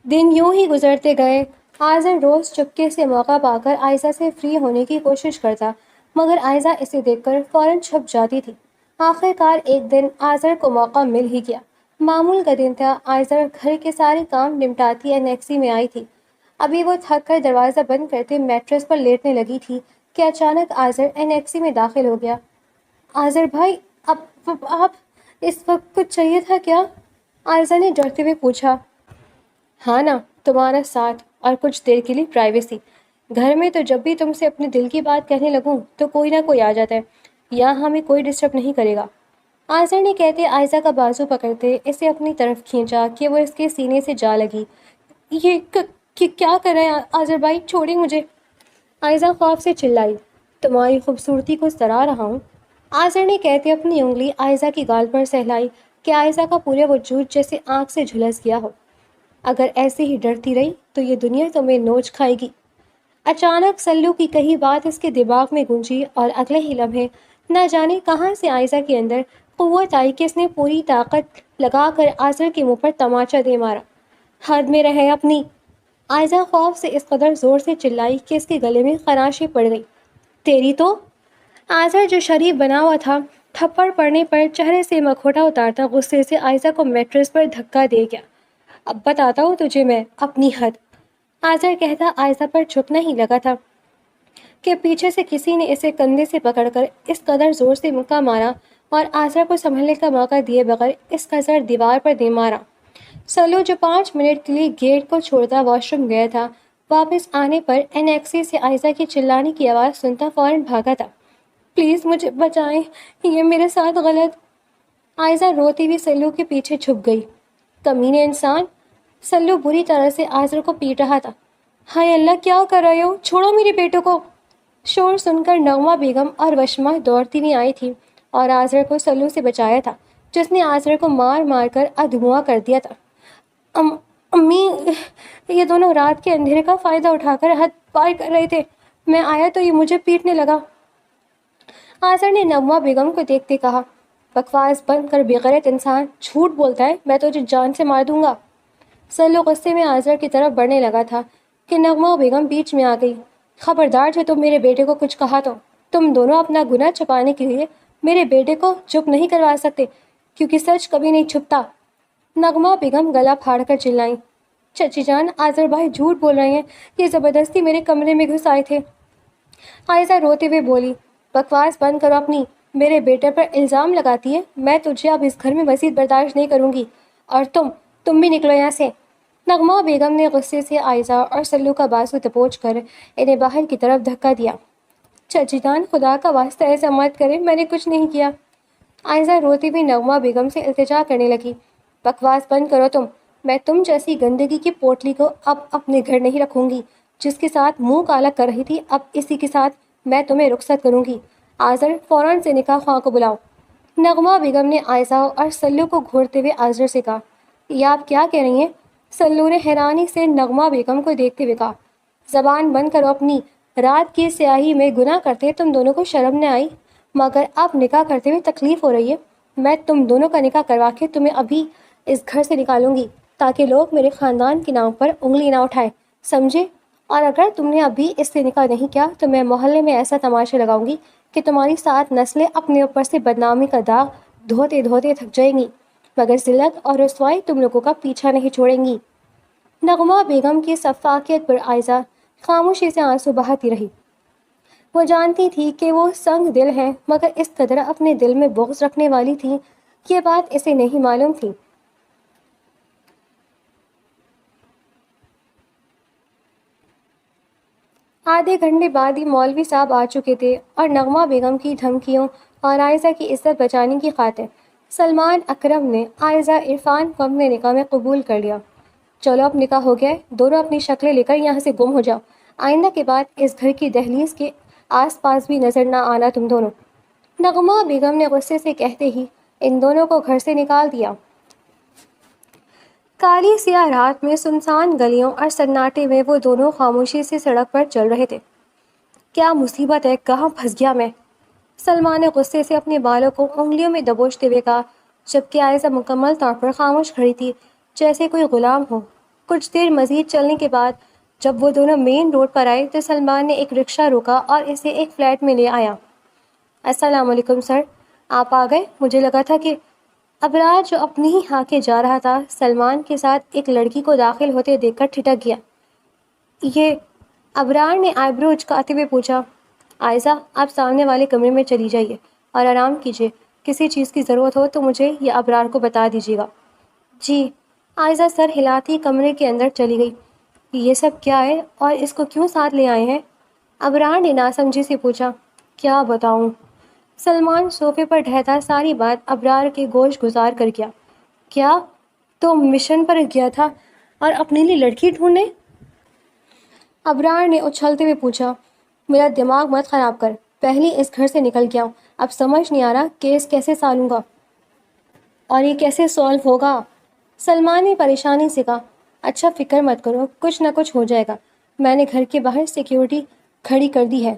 دن یوں ہی گزرتے گئے۔ آذر روز چپکے سے موقع پا کر عائشہ سے فری ہونے کی کوشش کرتا، مگر عائشہ اسے دیکھ کر فوراً چھپ جاتی تھی۔ آخر کار ایک دن آذر کو موقع مل ہی گیا۔ معمول کا دن تھا۔ عائشہ گھر کے سارے کام نمٹاتی انیکسی میں آئی تھی۔ ابھی وہ تھک کر دروازہ بند کرتے میٹرس پر لیٹنے لگی تھی کہ اچانک آذر انیکسی میں داخل ہو گیا۔ آذر بھائی، آپ اس وقت کچھ چاہیے تھا کیا؟ عائشہ نے ڈرتے ہوئے پوچھا۔ ہاں نا، تمہارا ساتھ اور کچھ دیر کے لیے پرائیویسی۔ گھر میں تو جب بھی تم سے اپنے دل کی بات کہنے لگوں تو کوئی نہ کوئی آ جاتا ہے۔ یہاں ہمیں کوئی ڈسٹرب نہیں کرے گا۔ آذر نے کہتے عائشہ کا بازو پکڑتے اسے اپنی طرف کھینچا کہ وہ اس کے سینے سے جا لگی۔ یہ کیا کر رہے ہیں آذر بھائی؟ چھوڑیں مجھے! عائشہ خوف سے چلائی۔ تمہاری خوبصورتی کو سراہ رہا ہوں، آذر نے کہتے اپنی انگلی عائشہ کی گال پر سہلائی کہ عائشہ کا پورے وجود جیسے آنکھ سے جھلس گیا ہو۔ اگر ایسے ہی ڈرتی رہی تو یہ دنیا تمہیں نوچ کھائے گی۔ اچانک سلو کی کہی بات اس کے دماغ میں گونجی اور اگلے ہی لمحے نہ جانے کہاں سے عائشہ کے اندر قوت آئی کہ اس نے پوری طاقت لگا کر آذر کے منہ پر تماچا دے مارا۔ حد میں رہے اپنی! عائشہ خوف سے اس قدر زور سے چلائی کہ اس کے گلے میں خراشیں پڑ گئی۔ تیری تو! آذر جو شریف بنا ہوا تھا، تھپڑ پڑنے پر چہرے سے مکھوٹا اتارتا غصے سے عائشہ کو میٹرس پر دھکا دے گیا۔ اب بتاتا ہوں تجھے میں اپنی حد! آذر کہتا عائشہ پر جھکنا ہی لگا تھا کہ پیچھے سے کسی نے اسے کندھے سے پکڑ کر اس قدر زور سے مکہ مارا اور آذر کو سنبھلنے کا موقع دیے بغیر اس کا سر دیوار پر دے مارا۔ سلو جو 5 منٹ کے لیے گیٹ کو چھوڑتا واش روم گیا تھا، واپس آنے پر انیکسی سے عائشہ کی چلانے کی آواز سنتا فوراً بھاگا تھا۔ پلیز مجھے بچائیں، یہ میرے ساتھ غلط! عائشہ روتی ہوئی سلو کے پیچھے چھپ گئی۔ کمینے انسان! سلو بری طرح سے آذر کو پیٹ رہا تھا۔ ہائے اللہ، کیا کر رہے ہو؟ چھوڑو میرے بیٹے کو! شور سن کر نغمہ بیگم اور وشما دوڑتی ہوئی آئی تھی اور آذر کو سلو سے بچایا تھا، جس نے آذر کو مار مار کر ادھموا کر دیا تھا۔ امی، یہ دونوں رات کے اندھیرے کا فائدہ اٹھا کر حد پار کر رہے تھے۔ میں آیا تو یہ مجھے پیٹنے لگا۔ آذر نے نغمہ بیگم کو دیکھتے کہا۔ بکواس بند کر بے غیرت انسان! جھوٹ بولتا ہے، میں تجھے جان سے مار دوں گا! سلو غصے میں آذر کی طرف بڑھنے لگا تھا کہ نغمہ بیگم بیچ میں آ گئی۔ خبردار، جو تم میرے بیٹے کو کچھ کہا تو تم دونوں اپنا گناہ چھپانے کے لیے میرے بیٹے کو چپ نہیں کروا سکتے، کیونکہ سچ کبھی نہیں چھپتا۔ نغمہ بیگم گلا پھاڑ کر چلائی۔ چچی جان، آذر بھائی جھوٹ بول رہے ہیں، یہ زبردستی میرے کمرے میں گھس آئے تھے۔ عائشہ روتے ہوئے بولی۔ بکواس بند کرو اپنی! میرے بیٹے پر الزام لگاتی ہے؟ میں تجھے اب اس گھر میں مزید برداشت نہیں کروں گی، اور تم بھی نکلو یہاں سے! نغمہ بیگم نے غصے سے عائشہ اور سلو کا بازو دبوچ کر انہیں باہر کی طرف دھکا دیا۔ چچی جان، خدا کا واسطہ ایسا مت کریں، میں نے کچھ نہیں کیا! عائشہ روتی ہوئی نغمہ بیگم سے التجا کرنے لگی۔ بکواس بند کرو تم! میں تم جیسی گندگی کی پوٹلی کو اب اپنے گھر نہیں رکھوں گی۔ جس کے ساتھ منہ کالا کر رہی تھی، اب اسی کے ساتھ میں تمہیں رخصت کروں گی۔ آذر، فوراً سے نکاح خواہ کو بلاؤ! نغمہ بیگم نے عائشہ اور سلو کو گھورتے ہوئے آذر سے کہا۔ یہ آپ کیا کہہ رہی ہیں؟ سلو نے حیرانی سے نغمہ بیگم کو دیکھتے ہوئے کہا۔ زبان بند کرو اپنی! رات کی سیاہی میں گناہ کرتے تم دونوں کو شرم نہ آئی؟ مگر اب نکاح کرتے ہوئے تکلیف ہو رہی ہے۔ میں تم دونوں کا نکاح کروا کے تمہیں ابھی اس گھر سے نکالوں گی، تاکہ لوگ میرے خاندان کے نام پر انگلی نہ اٹھائیں، سمجھے؟ اور اگر تم نے ابھی اس سے نکاح نہیں کیا تو میں محلے میں ایسا تماشا لگاؤں گی کہ تمہاری 7 نسلیں اپنے اوپر سے بدنامی کا داغ دھوتے دھوتے تھک جائیں گی، مگر ذلت اور رسوائی تم لوگوں کا پیچھا نہیں چھوڑیں گی۔ نغمہ بیگم کی سفاکیت پر عائشہ خاموشی سے آنسو بہاتی رہی۔ وہ جانتی تھی کہ وہ سنگ دل ہیں، مگر اس قدر اپنے دل میں بغض رکھنے والی تھی، یہ بات اسے نہیں معلوم تھی۔ آدھے گھنٹے بعد ہی مولوی صاحب آ چکے تھے اور نغمہ بیگم کی دھمکیوں اور عائشہ کی عزت بچانے کی خاطر سلمان اکرم نے عائزہ عرفان کو اپنے نکاح میں قبول کر لیا۔ چلو اب نکاح ہو گیا ہے، دونوں اپنی شکلیں لے کر یہاں سے گم ہو جاؤ، آئندہ کے بعد اس گھر کی دہلیز کے آس پاس بھی نظر نہ آنا تم دونوں۔ نغمہ بیگم نے غصے سے کہتے ہی ان دونوں کو گھر سے نکال دیا۔ کالی سیاہ رات میں سنسان گلیوں اور سناٹے میں وہ دونوں خاموشی سے سڑک پر چل رہے تھے۔ کیا مصیبت ہے، کہاں پھنس گیا میں؟ سلمان نے غصے سے اپنے بالوں کو انگلیوں میں دبوچتے ہوئے کہا، جبکہ عائزہ مکمل طور پر خاموش کھڑی تھی، جیسے کوئی غلام ہو۔ کچھ دیر مزید چلنے کے بعد جب وہ دونوں مین روڈ پر آئے تو سلمان نے ایک رکشہ روکا اور اسے ایک فلیٹ میں لے آیا۔ السلام علیکم سر، آپ آ گئے؟ مجھے لگا تھا کہ… ابرار جو اپنی ہی ہانکے جا رہا تھا سلمان کے ساتھ ایک لڑکی کو داخل ہوتے دیکھ کر ٹھٹک گیا۔ یہ… ابرار نے آئیبرو اچکاتے ہوئے پوچھا۔ عائزہ آپ سامنے والے کمرے میں چلی جائیے اور آرام کیجیے، کسی چیز کی ضرورت ہو تو مجھے یا ابرار کو بتا دیجیے گا۔ جی۔ عائزہ سر ہلاتی کمرے کے اندر چلی گئی۔ یہ سب کیا ہے اور اس کو کیوں ساتھ لے آئے ہیں؟ ابرار نے ناسمجھی سے پوچھا۔ کیا بتاؤں؟ سلمان صوفے پر ڈھہتا ساری بات ابرار کے گوش گزار کر گیا۔ کیا تو مشن پر گیا تھا اور اپنے لیے لڑکی ڈھونڈنے؟ ابرار نے اچھلتے ہوئے پوچھا۔ میرا دماغ مت خراب کر، پہلے اس گھر سے نکل گیا ہوں، اب سمجھ نہیں آ رہا کیس کیسے سالوں گا اور یہ کیسے سالو ہوگا؟ سلمان نے پریشانی سے کہا۔ اچھا فکر مت کرو، کچھ نہ کچھ ہو جائے گا، میں نے گھر کے باہر سیکیورٹی کھڑی کر دی ہے،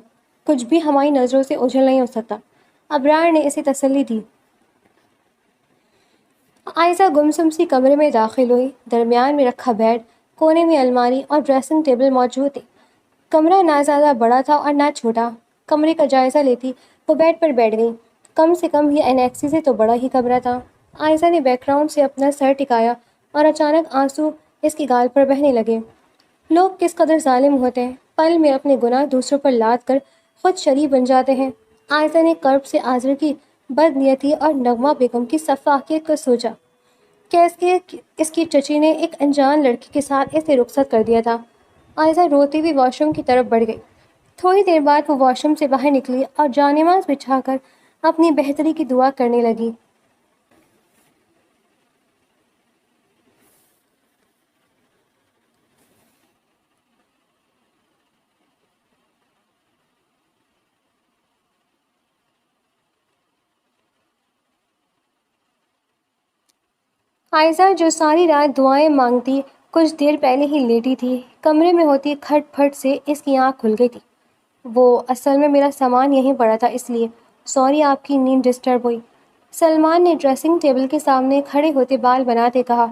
کچھ بھی ہماری نظروں سے اوجھل نہیں ہو سکتا۔ ابرار نے اسے تسلی دی۔ عائزہ گمسم سی کمرے میں داخل ہوئی۔ درمیان میں رکھا بیڈ، کونے میں الماری اور ڈریسنگ ٹیبل موجود تھے۔ کمرہ نہ زیادہ بڑا تھا اور نہ چھوٹا۔ کمرے کا جائزہ لیتی وہ بیڈ پر بیٹھ گئی۔ کم سے کم یہ انیکسی سے تو بڑا ہی کمرہ تھا۔ عائزہ نے بیک گراؤنڈ سے اپنا سر ٹکایا اور اچانک آنسو اس کی گال پر بہنے لگے۔ لوگ کس قدر ظالم ہوتے ہیں، پل میں اپنے گناہ دوسروں پر لاد کر خود شریع بن جاتے ہیں۔ عائزہ نے کرب سے آزر کی بد نیتی اور نغمہ بیگم کی سفاکیت کو سوچا کہ اس کی چچی نے ایک انجان لڑکی کے ساتھ اسے رخصت کر دیا تھا۔ عائزہ روتی ہوئی واش روم کی طرف بڑھ گئی۔ تھوڑی دیر بعد وہ واش روم سے باہر نکلی اور جانماز بچھا کر اپنی بہتری کی دعا کرنے لگی۔ عائزہ جو ساری رات دعائیں مانگتی کچھ دیر پہلے ہی لیٹی تھی، کمرے میں ہوتی کھٹ پھٹ سے اس کی آنکھ کھل گئی تھی۔ وہ اصل میں میرا سامان یہیں پڑا تھا، اس لیے سوری آپ کی نیند ڈسٹرب ہوئی۔ سلمان نے ڈریسنگ ٹیبل کے سامنے کھڑے ہوتے بال بناتے کہا۔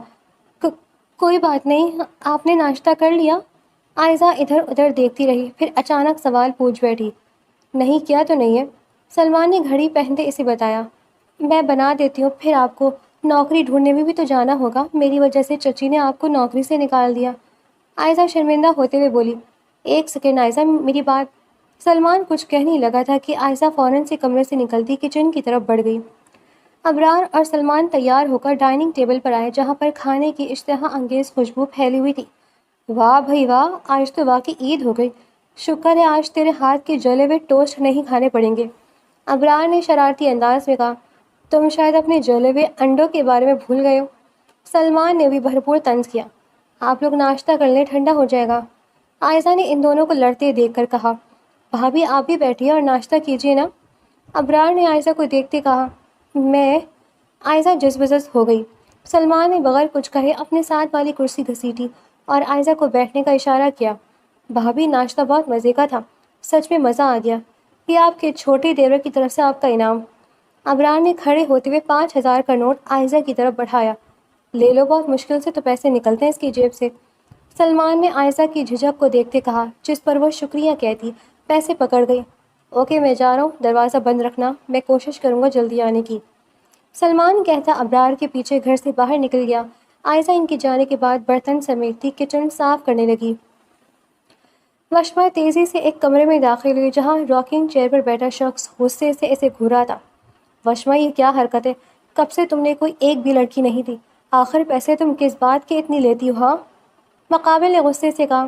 کوئی بات نہیں، آپ نے ناشتہ کر لیا؟ عائزہ ادھر ادھر دیکھتی رہی، پھر اچانک سوال پوچھ بیٹھی۔ نہیں کیا تو نہیں ہے، سلمان نے گھڑی پہنتے اسے بتایا۔ میں بنا دیتی ہوں، پھر آپ کو نوکری ڈھونڈنے میں بھی تو جانا ہوگا، میری وجہ سے چچی نے آپ کو نوکری سے نکال دیا۔ عائزہ شرمندہ ہوتے ہوئے بولی۔ ایک سیکنڈ عائزہ، میری بات… سلمان کچھ کہنے لگا تھا کہ عائزہ فوراً سے کمرے سے نکلتی کچن کی طرف بڑھ گئی۔ ابرار اور سلمان تیار ہو کر ڈائننگ ٹیبل پر آئے جہاں پر کھانے کی اشتہا انگیز خوشبو پھیلی ہوئی تھی۔ واہ بھائی واہ، آج تو واقعی عید ہو گئی، شکر ہے آج تیرے ہاتھ کے جلے ہوئے ٹوسٹ نہیں کھانے پڑیں گے، ابرار نے شرارتی انداز میں کہا۔ تم شاید اپنے جلے ہوئے انڈوں کے بارے میں بھول گئے ہو، سلمان نے بھی بھرپور طنز کیا۔ آپ لوگ ناشتہ کر لیں، ٹھنڈا ہو جائے گا۔ عائزہ نے ان دونوں کو لڑتے دیکھ کر کہا۔ بھابھی آپ بھی بیٹھیے اور ناشتہ کیجیے نا، ابرار نے عائزہ کو دیکھتے کہا۔ میں… عائزہ جزبزز ہو گئی۔ سلمان نے بغیر کچھ کہے اپنے ساتھ والی کرسی گھسیٹی اور عائزہ کو بیٹھنے کا اشارہ کیا۔ بھابھی ناشتہ بہت مزے کا تھا، سچ میں مزہ آ گیا، یہ آپ کے چھوٹے دیور کی طرف سے آپ کا انعام۔ ابرار نے کھڑے ہوتے ہوئے 5000 کا نوٹ عائزہ کی طرف بڑھایا۔ لے لو، بہت مشکل سے تو پیسے نکلتے ہیں اس کی جیب سے، سلمان نے عائزہ کی جھجک کو دیکھتے کہا، جس پر وہ شکریہ کہتی پیسے پکڑ گئی۔ اوکے میں جا رہا ہوں، دروازہ بند رکھنا، میں کوشش کروں گا جلدی آنے کی، سلمان کہتا ابرار کے پیچھے گھر سے باہر نکل گیا۔ عائزہ ان کے جانے کے بعد برتن سمیٹتی کچن صاف کرنے لگی۔ وشما تیزی سے ایک کمرے میں داخل ہوئی جہاں راکنگ چیئر پر بیٹھا شخص غصے سے اسے گھورا تھا۔ وشما یہ کیا حرکت ہے، کب سے تم نے کوئی ایک بھی لڑکی نہیں دی، آخر پیسے تم کس بات کے اتنی لیتی ہو ہاں؟ مقابل نے غصے سے کہا۔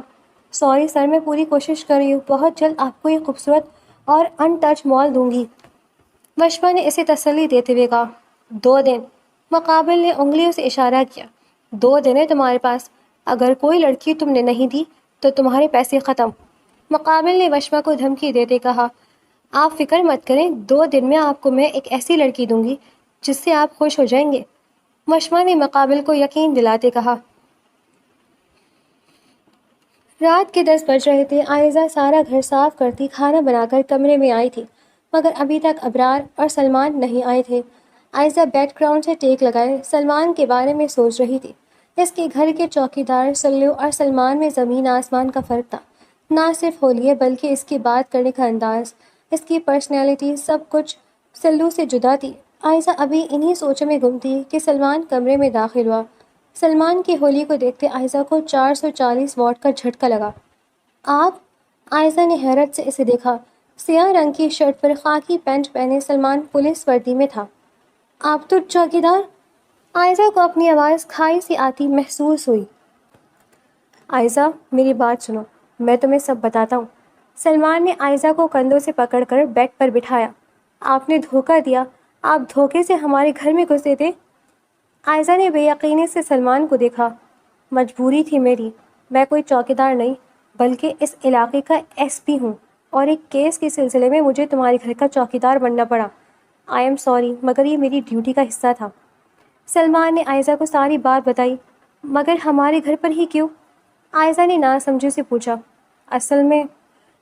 سوری سر، میں پوری کوشش کر رہی ہوں، بہت جلد آپ کو یہ خوبصورت اور ان ٹچ مال دوں گی، وشما نے اسے تسلی دیتے ہوئے کہا۔ 2 دن، مقابل نے انگلیوں سے اشارہ کیا۔ 2 دن ہے تمہارے پاس، اگر کوئی لڑکی تم نے نہیں دی تو تمہارے پیسے ختم۔ مقابل نے وشما کو دھمکی دیتے کہا، آپ فکر مت کریں، 2 دن میں آپ کو میں ایک ایسی لڑکی دوں گی جس سے آپ خوش ہو جائیں گے۔ وشما نے مقابل کو یقین دلاتے کہا۔ رات کے 10 بج رہے تھے۔ عائزہ سارا گھر صاف کرتی کھانا بنا کر کمرے میں آئی تھی، مگر ابھی تک ابرار اور سلمان نہیں آئے تھے۔ عائزہ بیک گراؤنڈ سے ٹیک لگائے سلمان کے بارے میں سوچ رہی تھی۔ اس کے گھر کے چوکیدار سلو اور سلمان میں زمین آسمان کا فرق تھا۔ نہ صرف حلیے بلکہ اس کی بات کرنے کا انداز، اس کی پرسنالٹی، سب کچھ سلو سے جدا تھی۔ عائزہ ابھی انہی سوچوں میں گم تھی کہ سلمان کمرے میں داخل ہوا۔ سلمان کی ہولی کو دیکھتے عائزہ کو 440 واٹ کا جھٹکا لگا۔ آپ؟ عائزہ نے حیرت سے اسے دیکھا۔ سیاہ رنگ کی شرٹ پر خاکی پینٹ پہنے سلمان پولیس وردی میں تھا۔ آپ تو چوکیدار؟ عائزہ کو اپنی آواز کھائی سی آتی محسوس ہوئی۔ عائزہ میری بات سنو، میں تمہیں سب بتاتا ہوں۔ سلمان نے عائزہ کو کندھوں سے پکڑ کر بیڈ پر بٹھایا۔ آپ نے دھوکہ دیا، آپ دھوکے سے ہمارے گھر میں گھسے تھے۔ عائزہ نے بے یقینی سے سلمان کو دیکھا۔ مجبوری تھی میری، میں کوئی چوکیدار نہیں بلکہ اس علاقے کا ایس پی ہوں، اور ایک کیس کے سلسلے میں مجھے تمہارے گھر کا چوکیدار بننا پڑا۔ آئی ایم سوری، مگر یہ میری ڈیوٹی کا حصہ تھا۔ سلمان نے عائزہ کو ساری بات بتائی۔ مگر ہمارے گھر پر ہی کیوں؟ عائزہ نے ناسمجھی سے پوچھا۔ اصل میں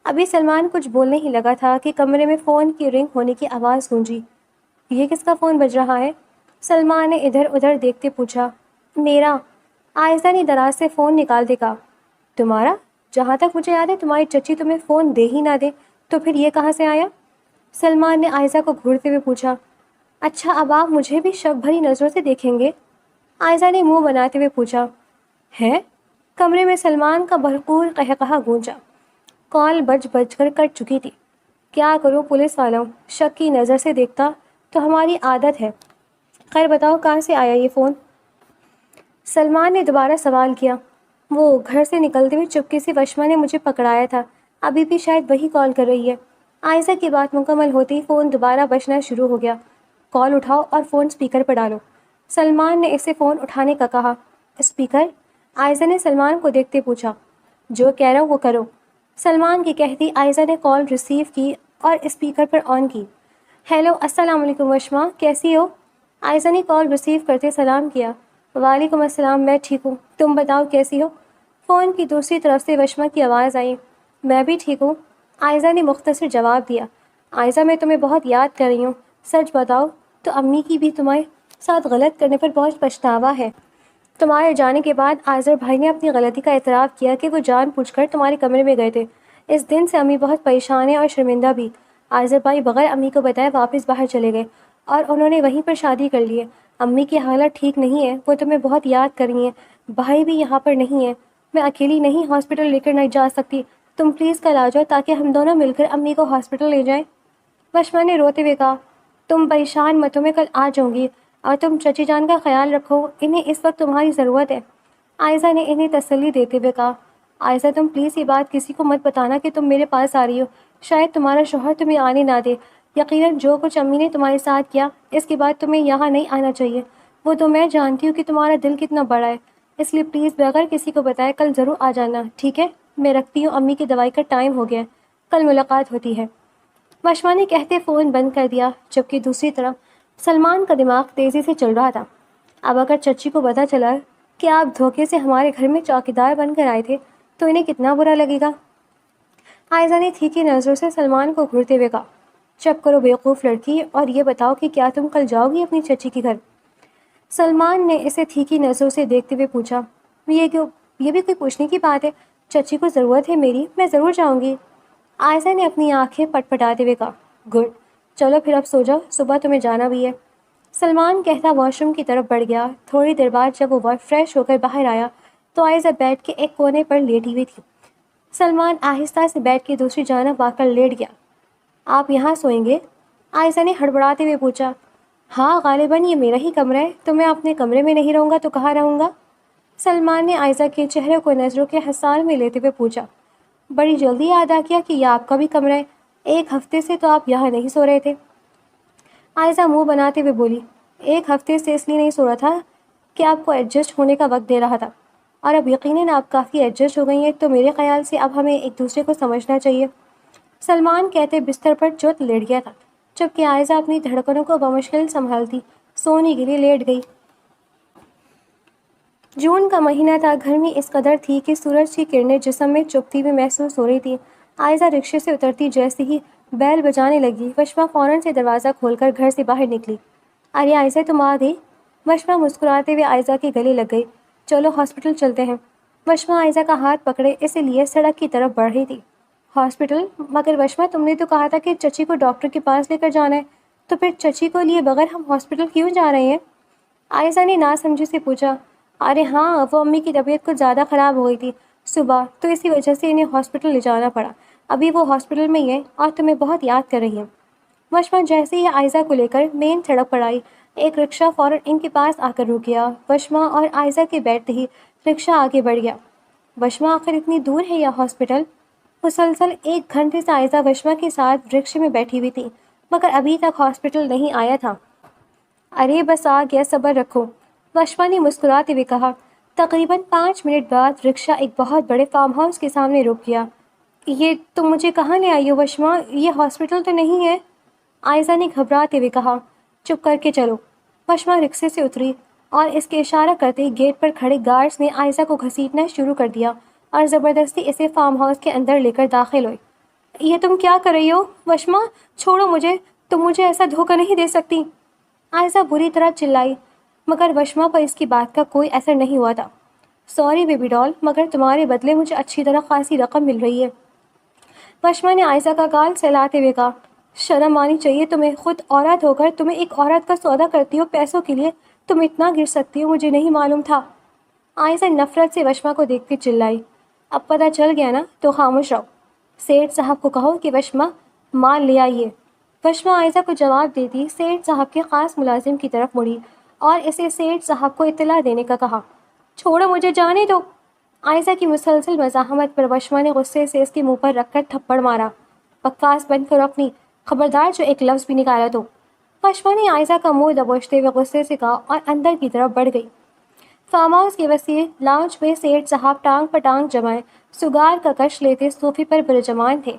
ابھی سلمان کچھ بولنے ہی لگا تھا کہ کمرے میں فون کی رنگ ہونے کی آواز گونجی۔ یہ کس کا فون بج رہا ہے؟ سلمان نے ادھر ادھر دیکھتے پوچھا۔ میرا۔ عائزہ نے دراز سے فون نکالتے کہا۔ تمہارا؟ جہاں تک مجھے یاد ہے تمہاری چچی تمہیں فون دے ہی نہ دے، تو پھر یہ کہاں سے آیا؟ سلمان نے عائزہ کو گھورتے ہوئے پوچھا۔ اچھا، اب آپ مجھے بھی شک بھری نظروں سے دیکھیں گے؟ عائزہ نے منہ بناتے ہوئے پوچھا۔ ہے؟ کمرے میں سلمان کا بھرپور قہقہہ گونجا۔ کال بج بج کر کٹ چکی تھی۔ کیا کروں پولیس والوں، شک کی نظر سے دیکھتا تو ہماری عادت ہے۔ خیر بتاؤ کہاں سے آیا یہ فون؟ سلمان نے دوبارہ سوال کیا۔ وہ گھر سے نکلتے ہوئے چپکے سے وشما نے مجھے پکڑایا تھا، ابھی بھی شاید وہی کال کر رہی ہے۔ عائزہ کی بات مکمل ہوتے ہی فون دوبارہ بجنا شروع ہو گیا۔ کال اٹھاؤ اور فون اسپیکر پر ڈالو، سلمان نے اسے فون اٹھانے کا کہا۔ اسپیکر؟ عائزہ نے سلمان کو دیکھتے پوچھا۔ جو کہہ رہا ہوں وہ کرو، سلمان کی کہتی عائزہ نے کال ریسیو کی اور اسپیکر پر آن کی۔ ہیلو، السلام علیکم وشما، کیسی ہو؟ عائزہ نے کال ریسیو کرتے سلام کیا۔ وعلیکم السلام، میں ٹھیک ہوں، تم بتاؤ کیسی ہو؟ فون کی دوسری طرف سے وشما کی آواز آئی۔ میں بھی ٹھیک ہوں، عائزہ نے مختصر جواب دیا۔ عائزہ میں تمہیں بہت یاد کر رہی ہوں، سچ بتاؤ تو امی کی بھی تمہارے ساتھ غلط کرنے پر بہت پچھتاوا ہے۔ تمہارے جانے کے بعد آئزر بھائی نے اپنی غلطی کا اعتراف کیا کہ وہ جان بوجھ کر تمہارے کمرے میں گئے تھے۔ اس دن سے امی بہت پریشان ہیں اور شرمندہ بھی۔ آئزر بھائی بغیر امی کو بتائے واپس باہر چلے گئے اور انہوں نے وہیں پر شادی کر لی ہے۔ امی کی حالت ٹھیک نہیں ہے، وہ تمہیں بہت یاد کر رہی ہیں۔ بھائی بھی یہاں پر نہیں ہے، میں اکیلی نہیں ہاسپٹل لے کر نہیں جا سکتی، تم پلیز کل آ جاؤ تاکہ ہم دونوں مل کر امی کو ہاسپٹل لے جائیں۔ وشما نے روتے ہوئے کہا۔ تم پریشان مت ہو، میں کل آ جاؤں گی، اور تم چچی جان کا خیال رکھو، انہیں اس وقت تمہاری ضرورت ہے۔ عائزہ نے انہیں تسلی دیتے ہوئے کہا۔ عائزہ تم پلیز یہ بات کسی کو مت بتانا کہ تم میرے پاس آ رہی ہو، شاید تمہارا شوہر تمہیں آنے نہ دے۔ یقیناً جو کچھ امی نے تمہارے ساتھ کیا، اس کے بعد تمہیں یہاں نہیں آنا چاہیے۔ وہ تو میں جانتی ہوں کہ تمہارا دل کتنا بڑا ہے، اس لیے پلیز بغیر کسی کو بتائے کل ضرور آ جانا، ٹھیک ہے؟ میں رکھتی ہوں، امی کی دوائی کا ٹائم ہو گیا ہے، کل ملاقات ہوتی ہے۔ وشما نے کہتے فون بند کر دیا، جبکہ دوسری طرف سلمان کا دماغ تیزی سے چل رہا تھا۔ اب اگر چچی کو پتہ چلا کہ آپ دھوکے سے ہمارے گھر میں چوکیدار بن کر آئے تھے تو انہیں کتنا برا لگے گا۔ عائزہ نے تیکھی نظروں سے سلمان کو گھورتے ہوئے کہا۔ چپ کرو بیوقوف لڑکی، اور یہ بتاؤ کہ کیا تم کل جاؤ گی اپنی چچی کے گھر؟ سلمان نے اسے تیکھی نظروں سے دیکھتے ہوئے پوچھا۔ یہ کیوں؟ یہ بھی کوئی پوچھنے کی بات ہے، چچی کو ضرورت ہے میری، میں ضرور جاؤں گی۔ عائزہ نے اپنی آنکھیں پٹ پٹاتے ہوئے کہا۔ گڈ، چلو پھر اب سو جاؤ، صبح تمہیں جانا بھی ہے۔ سلمان کہتا واش روم کی طرف بڑھ گیا۔ تھوڑی دیر بعد جب وہ فریش ہو کر باہر آیا تو عائزہ بیڈ کے ایک کونے پر لیٹی ہوئی تھی۔ سلمان آہستہ سے بیڈ کی دوسری جانب آ کر لیٹ گیا۔ آپ یہاں سوئیں گے؟ عائزہ نے ہڑبڑاتے ہوئے پوچھا۔ ہاں، غالباً یہ میرا ہی کمرہ ہے، تو میں اپنے کمرے میں نہیں رہوں گا تو کہاں رہوں گا؟ سلمان نے عائزہ کے چہرے کو نظروں کے حصال میں لیتے ہوئے پوچھا۔ بڑی جلدی یاد آ گیا کہ یہ آپ کا بھی کمرہ ہے، ایک ہفتے سے تو آپ یہاں نہیں سو رہے تھے۔ عائزہ منہ بناتے ہوئے بولی۔ ایک ہفتے سے اس لیے نہیں سو رہا تھا کہ آپ کو ایڈجسٹ ہونے کا وقت دے رہا تھا، اور اب یقیناً آپ کافی ایڈجسٹ ہو گئی ہیں، تو میرے خیال سے اب ہمیں ایک دوسرے کو سمجھنا چاہیے۔ سلمان کہتے بستر پر چوت لیٹ گیا تھا، جبکہ عائزہ اپنی دھڑکنوں کو بمشکل سنبھالتی سونے کے لیے لیٹ گئی۔ جون کا مہینہ تھا، گرمی اس قدر تھی کہ سورج کی کرنیں جسم میں چبھتی ہوئی محسوس ہو رہی تھی۔ عائزہ رکشے سے اترتی جیسے ہی بیل بجانے لگی، وشما فوراً سے دروازہ کھول کر گھر سے باہر نکلی۔ ارے عائزہ، تم آ گئی؟ وشما مسکراتے ہوئے عائزہ کے گلے لگ گئی۔ چلو ہاسپٹل چلتے ہیں۔ وشما عائزہ کا ہاتھ پکڑے اسی لیے سڑک کی طرف بڑھ رہی تھی۔ ہاسپٹل؟ مگر وشما، تم نے تو کہا تھا کہ چچی کو ڈاکٹر کے پاس لے کر جانا ہے، تو پھر چچی کو لیے بغیر ہم ہاسپٹل کیوں جا رہے ہیں؟ عائزہ نے ناسمجھی سے پوچھا۔ ارے ہاں، وہ امی کی طبیعت کچھ زیادہ خراب ہو گئی تھی صبح، تو اسی وجہ سے انہیں ہاسپٹل لے جانا پڑا۔ ابھی وہ ہاسپٹل میں ہی ہے اور تمہیں بہت یاد کر رہی ہیں۔ وشما جیسے ہی عائزہ کو لے کر مین سڑک پر آئی، ایک رکشہ فوراً ان کے پاس آ کر رک گیا۔ وشما اور عائزہ کے بیٹھتے ہی رکشہ آگے بڑھ گیا۔ وشما، آخر اتنی دور ہے یہ ہاسپٹل؟ مسلسل 1 گھنٹے سے عائزہ وشما کے ساتھ رکشے میں بیٹھی ہوئی تھی، مگر ابھی تک ہاسپٹل نہیں آیا تھا۔ ارے بس آ گیا، صبر رکھو، وشما نے مسکراتے ہوئے کہا۔ تقریباً 5 منٹ بعد رکشہ ایک بہت بڑے فارم ہاؤس کے سامنے رک گیا۔ یہ تم مجھے کہاں لے آئی ہو وشما؟ یہ ہاسپٹل تو نہیں ہے، عائزہ نے گھبراتے ہوئے کہا۔ چپ کر کے چلو۔ وشما رکشے سے اتری اور اس کے اشارہ کرتے ہی گیٹ پر کھڑے گارڈز نے عائزہ کو گھسیٹنا شروع کر دیا اور زبردستی اسے فارم ہاؤس کے اندر لے کر داخل ہوئے۔ یہ تم کیا کر رہی ہو وشما؟ چھوڑو مجھے، تم مجھے ایسا دھوکہ نہیں دے سکتی، عائزہ بری طرح چلائی، مگر وشما پر اس کی بات کا کوئی اثر نہیں ہوا تھا۔ سوری بیبی ڈال، مگر تمہارے بدلے مجھے اچھی طرح خاصی رقم مل رہی ہے، وشما نے عائزہ کا گال سہلاتے ہوئے کہا۔ شرم آنی چاہیے تمہیں، خود عورت ہو کر تمہیں ایک عورت کا سودا کرتی ہو پیسوں کے لیے، تم اتنا گر سکتی ہو، مجھے نہیں معلوم تھا، عائزہ نفرت سے وشما کو دیکھ کے چلائی۔ اب پتہ چل گیا نا، تو خاموش رہو، سیٹھ صاحب کو کہو کہ وشما مال لے آئیے۔ وشما عائزہ کو جواب دیتی سیٹھ صاحب کے خاص ملازم کی طرف مڑی اور اسے سیٹھ صاحب کو اطلاع دینے کا کہا۔ چھوڑو مجھے، جانے دو، عائزہ کی مسلسل مزاحمت پر وشما نے غصے سے اس کے منہ پر رکھ کر تھپڑ مارا۔ بکواس بند کرو اپنی، خبردار جو ایک لفظ بھی نکالا تو، وشما نے عائزہ کا منہ دبوچتے ہوئے غصے سے کہا اور اندر کی طرف بڑھ گئی۔ فارم ہاؤس کے وسیع لاؤنج میں سیٹھ صاحب ٹانگ پر ٹانگ جمائے سگار کا کش لیتے صوفے پر برجمان تھے۔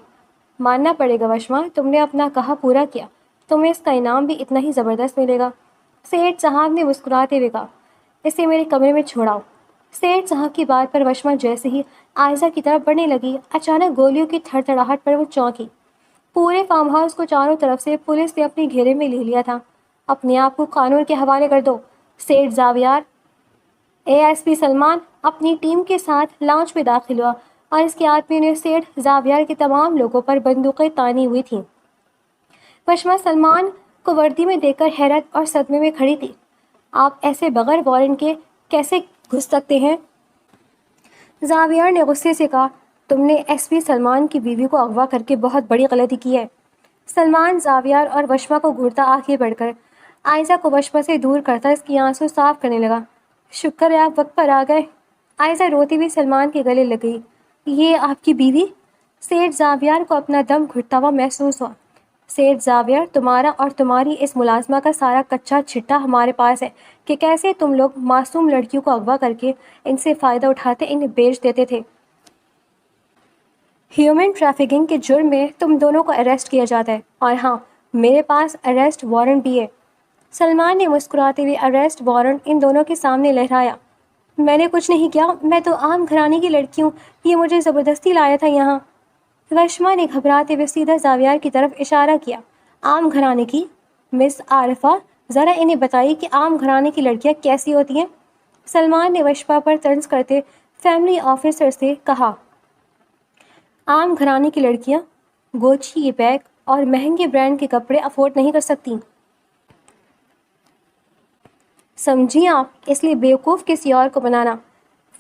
ماننا پڑے گا وشما، تم نے اپنا کہا پورا کیا، تمہیں اس کا انعام بھی اتنا ہی زبردست ملے گا، سیٹھ صاحب نے مسکراتے ہوئے کہا۔ اسے میرے کمرے میں چھوڑاؤ۔ سیٹھ صاحب کی بات پر وشما جیسے ہی عائزہ کی طرف بڑھنے لگی، اچانک گولیوں کی تھڑ تھڑاہٹ پر وہ چونکی۔ پورے فارم ہاؤس کو چاروں طرف سے پولیس نے اپنے گھیرے میں لے لیا تھا۔ اپنے آپ کو قانون کے حوالے کر دو، سیٹھ زاویار۔ اے ایس پی سلمان اپنی ٹیم کے ساتھ لاؤنج میں داخل ہوا اور اس کے آدمیوں نے سیٹھ زاویار کے تمام لوگوں پر بندوقیں تانی ہوئی تھیں۔ وشما سلمان کو وردی میں دیکھ کر حیرت اور صدمے میں کھڑی تھی۔ آپ ایسے بغیر وارنٹ کے کیسے گھس سکتے ہیں؟ زاویار نے غصے سے کہا۔ تم نے ایس پی سلمان کی بیوی کو اغوا کر کے بہت بڑی غلطی کی ہے۔ سلمان زاویار اور وشما کو گھورتا آگے بڑھ کر عائزہ کو وشما سے دور کرتا اس کی آنسو صاف کرنے لگا۔ شکر ہے آپ وقت پر آ گئے، عائزہ روتی ہوئی سلمان کے گلے لگ گئی۔ یہ آپ کی بیوی؟ سیٹھ زاویار کو اپنا دم گھٹتا ہوا محسوس ہوا۔ سیٹھ زاویار، تمہارا اور تمہاری اس ملازمہ کا سارا کچا چھٹا ہمارے پاس ہے کہ کیسے تم لوگ معصوم لڑکیوں کو اغوا کر کے ان سے فائدہ اٹھاتے انہیں بیچ دیتے تھے۔ ہیومن ٹریفکنگ کے جرم میں تم دونوں کو اریسٹ کیا جاتا ہے، اور ہاں، میرے پاس اریسٹ وارنٹ بھی ہے۔ سلمان نے مسکراتے ہوئے اریسٹ وارنٹ ان دونوں کے سامنے لہرایا۔ میں نے کچھ نہیں کیا، میں تو عام گھرانے کی لڑکی ہوں، یہ مجھے زبردستی لایا تھا یہاں، وشما نے گھبراتے ہوئے سیدھا زاویار کی طرف اشارہ کیا۔ عام گھرانے کی؟ مس عارفہ، ذرا انہیں بتائیے کہ عام گھرانے کی لڑکیاں کیسی ہوتی ہیں؟ سلمان نے وشما پر طنز کرتے فیملی آفیسر سے کہا۔ عام گھرانے کی لڑکیاں گوچی کے بیگ اور مہنگے برانڈ کے کپڑے افورڈ نہیں کر سکتی، سمجھی آپ، اس لیے بیوقوف کسی اور کو بنانا۔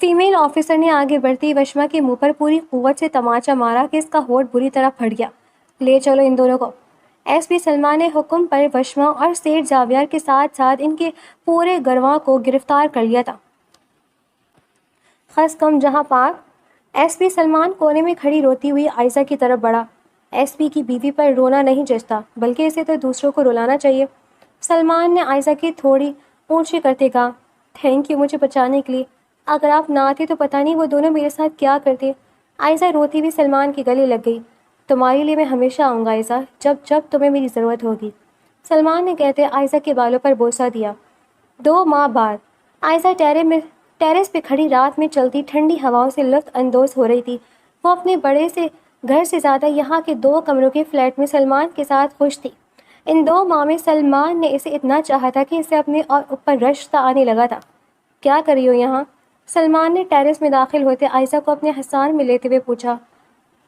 فیمیل آفیسر نے آگے بڑھتی وشما کے منہ پر پوری قوت سے تماچا مارا کہ اس کا ہونٹ بری طرح پھٹ گیا۔ لے چلو ان دونوں کو۔ ایس پی سلمان نے حکم پر وشما اور سیٹھ زاویار کے ساتھ ساتھ ان کے پورے گروہ کو گرفتار کر لیا تھا۔ خس کم جہاں پاک، ایس پی سلمان کونے میں کھڑی روتی ہوئی عائزہ کی طرف بڑھا۔ ایس پی کی بیوی پر رونا نہیں جچتا، بلکہ اسے تو دوسروں کو رلانا چاہیے۔ سلمان نے آئزہ کی تھوڑی اونچی کرتے کہا، تھینک یو مجھے بچانے کے لیے، اگر آپ نہ آتے تو پتہ نہیں وہ دونوں میرے ساتھ کیا کرتے۔ آئزہ روتی ہوئی سلمان کے گلے لگ گئی۔ تمہارے لیے میں ہمیشہ آؤں گا آئزہ، جب جب تمہیں میری ضرورت ہوگی، سلمان نے کہتے آئزہ کے بالوں پر بوسہ دیا۔ 2 ماہ بعد آئزہ ٹیرس پہ کھڑی رات میں چلتی ٹھنڈی ہواؤں سے لطف اندوز ہو رہی تھی۔ وہ اپنے بڑے سے گھر سے زیادہ یہاں کے 2 کمروں کے فلیٹ میں سلمان کے ساتھ خوش تھی۔ ان 2 ماہ میں سلمان نے اسے اتنا چاہا تھا کہ اسے اپنے اور اوپر رشک آنے لگا تھا۔ کیا کر رہی ہو یہاں؟ سلمان نے ٹیرس میں داخل ہوتے آئزہ کو اپنے حصار میں لیتے ہوئے پوچھا۔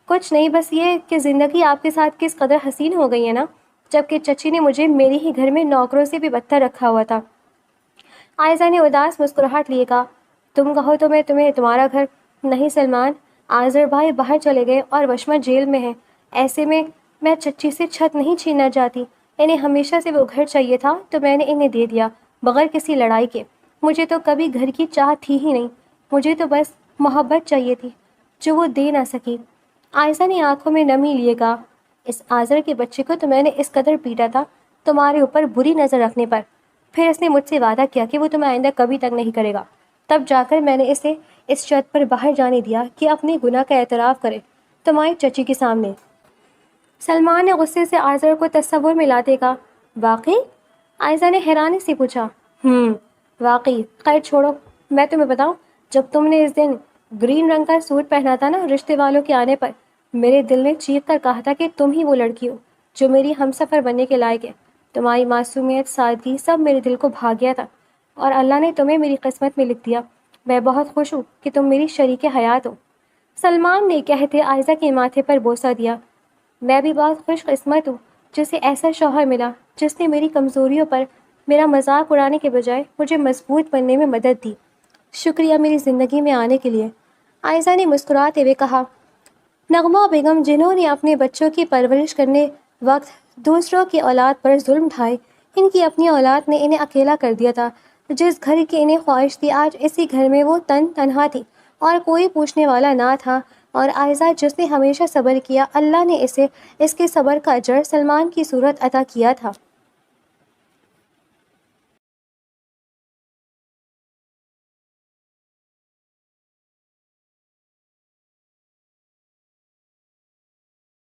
کچھ نہیں، بس یہ کہ زندگی آپ کے ساتھ کس قدر حسین ہو گئی ہے نا، جبکہ چچی نے مجھے میرے ہی گھر میں نوکروں سے بھی بدتر رکھا ہوا تھا۔ آئزہ نے اداس مسکراہٹ لیے کہا، تم کہو تو میں تمہیں تمہارا گھر نہیں سلمان، آذر بھائی باہر چلے گئے اور وشمہ جیل میں ہے، ایسے میں چچی سے چھت نہیں چھیننا چاہتی، انہیں ہمیشہ سے وہ گھر چاہیے تھا تو میں نے انہیں دے دیا بغیر کسی لڑائی کے۔ مجھے تو کبھی گھر کی چاہ تھی ہی نہیں، مجھے تو بس محبت چاہیے تھی جو وہ دے نہ سکی۔ آئزہ نے آنکھوں میں نمی لیے کہا، اس آذر کے بچے کو تو میں نے اس قدر پیٹا تھا تمہارے اوپر بری نظر رکھنے پر، پھر اس نے مجھ سے وعدہ کیا کہ وہ تمہیں آئندہ کبھی تک نہیں کرے گا، تب جا کر میں نے اسے اس شرط پر باہر جانے دیا کہ اپنے گناہ کا اعتراف کرے تمہاری چچی کے سامنے۔ سلمان نے غصے سے آذر کو تصور میں لاتے کہا، واقعی؟ آئزہ نے حیرانی سے پوچھا، واقعی، خیر چھوڑو، میں تمہیں بتاؤں، جب تم نے اس دن گرین رنگ کا سوٹ پہنا تھا نا رشتے والوں کے آنے پر، میرے دل نے چیخ کر کہا تھا کہ تم ہی وہ لڑکی ہو جو میری ہمسفر بننے کے لائق ہے۔ تمہاری معصومیت، سادگی، سب میرے دل کو بھا گیا تھا اور اللہ نے تمہیں میری قسمت میں لکھ دیا۔ میں بہت خوش ہوں کہ تم میری شریک حیات ہو۔ سلمان نے کہتے آئزہ کے ماتھے پر بوسہ دیا، میں بھی بہت خوش قسمت ہوں جسے ایسا شوہر ملا جس نے میری کمزوریوں پر میرا مذاق اڑانے کے بجائے مجھے مضبوط بننے میں مدد دی۔ شکریہ میری زندگی میں آنے کے لیے، آئزہ نے مسکراتے ہوئے کہا۔ نغمہ بیگم، جنہوں نے اپنے بچوں کی پرورش کرنے وقت دوسروں کی اولاد پر ظلم ڈھائے، ان کی اپنی اولاد نے انہیں اکیلا کر دیا تھا۔ جس گھر کی انہیں خواہش تھی، آج اسی گھر میں وہ تنہا تھی اور کوئی پوچھنے والا نہ تھا۔ اور آئزہ جس نے ہمیشہ صبر کیا، اللہ نے اسے اس کے صبر کا اجر سلمان کی صورت عطا کیا تھا۔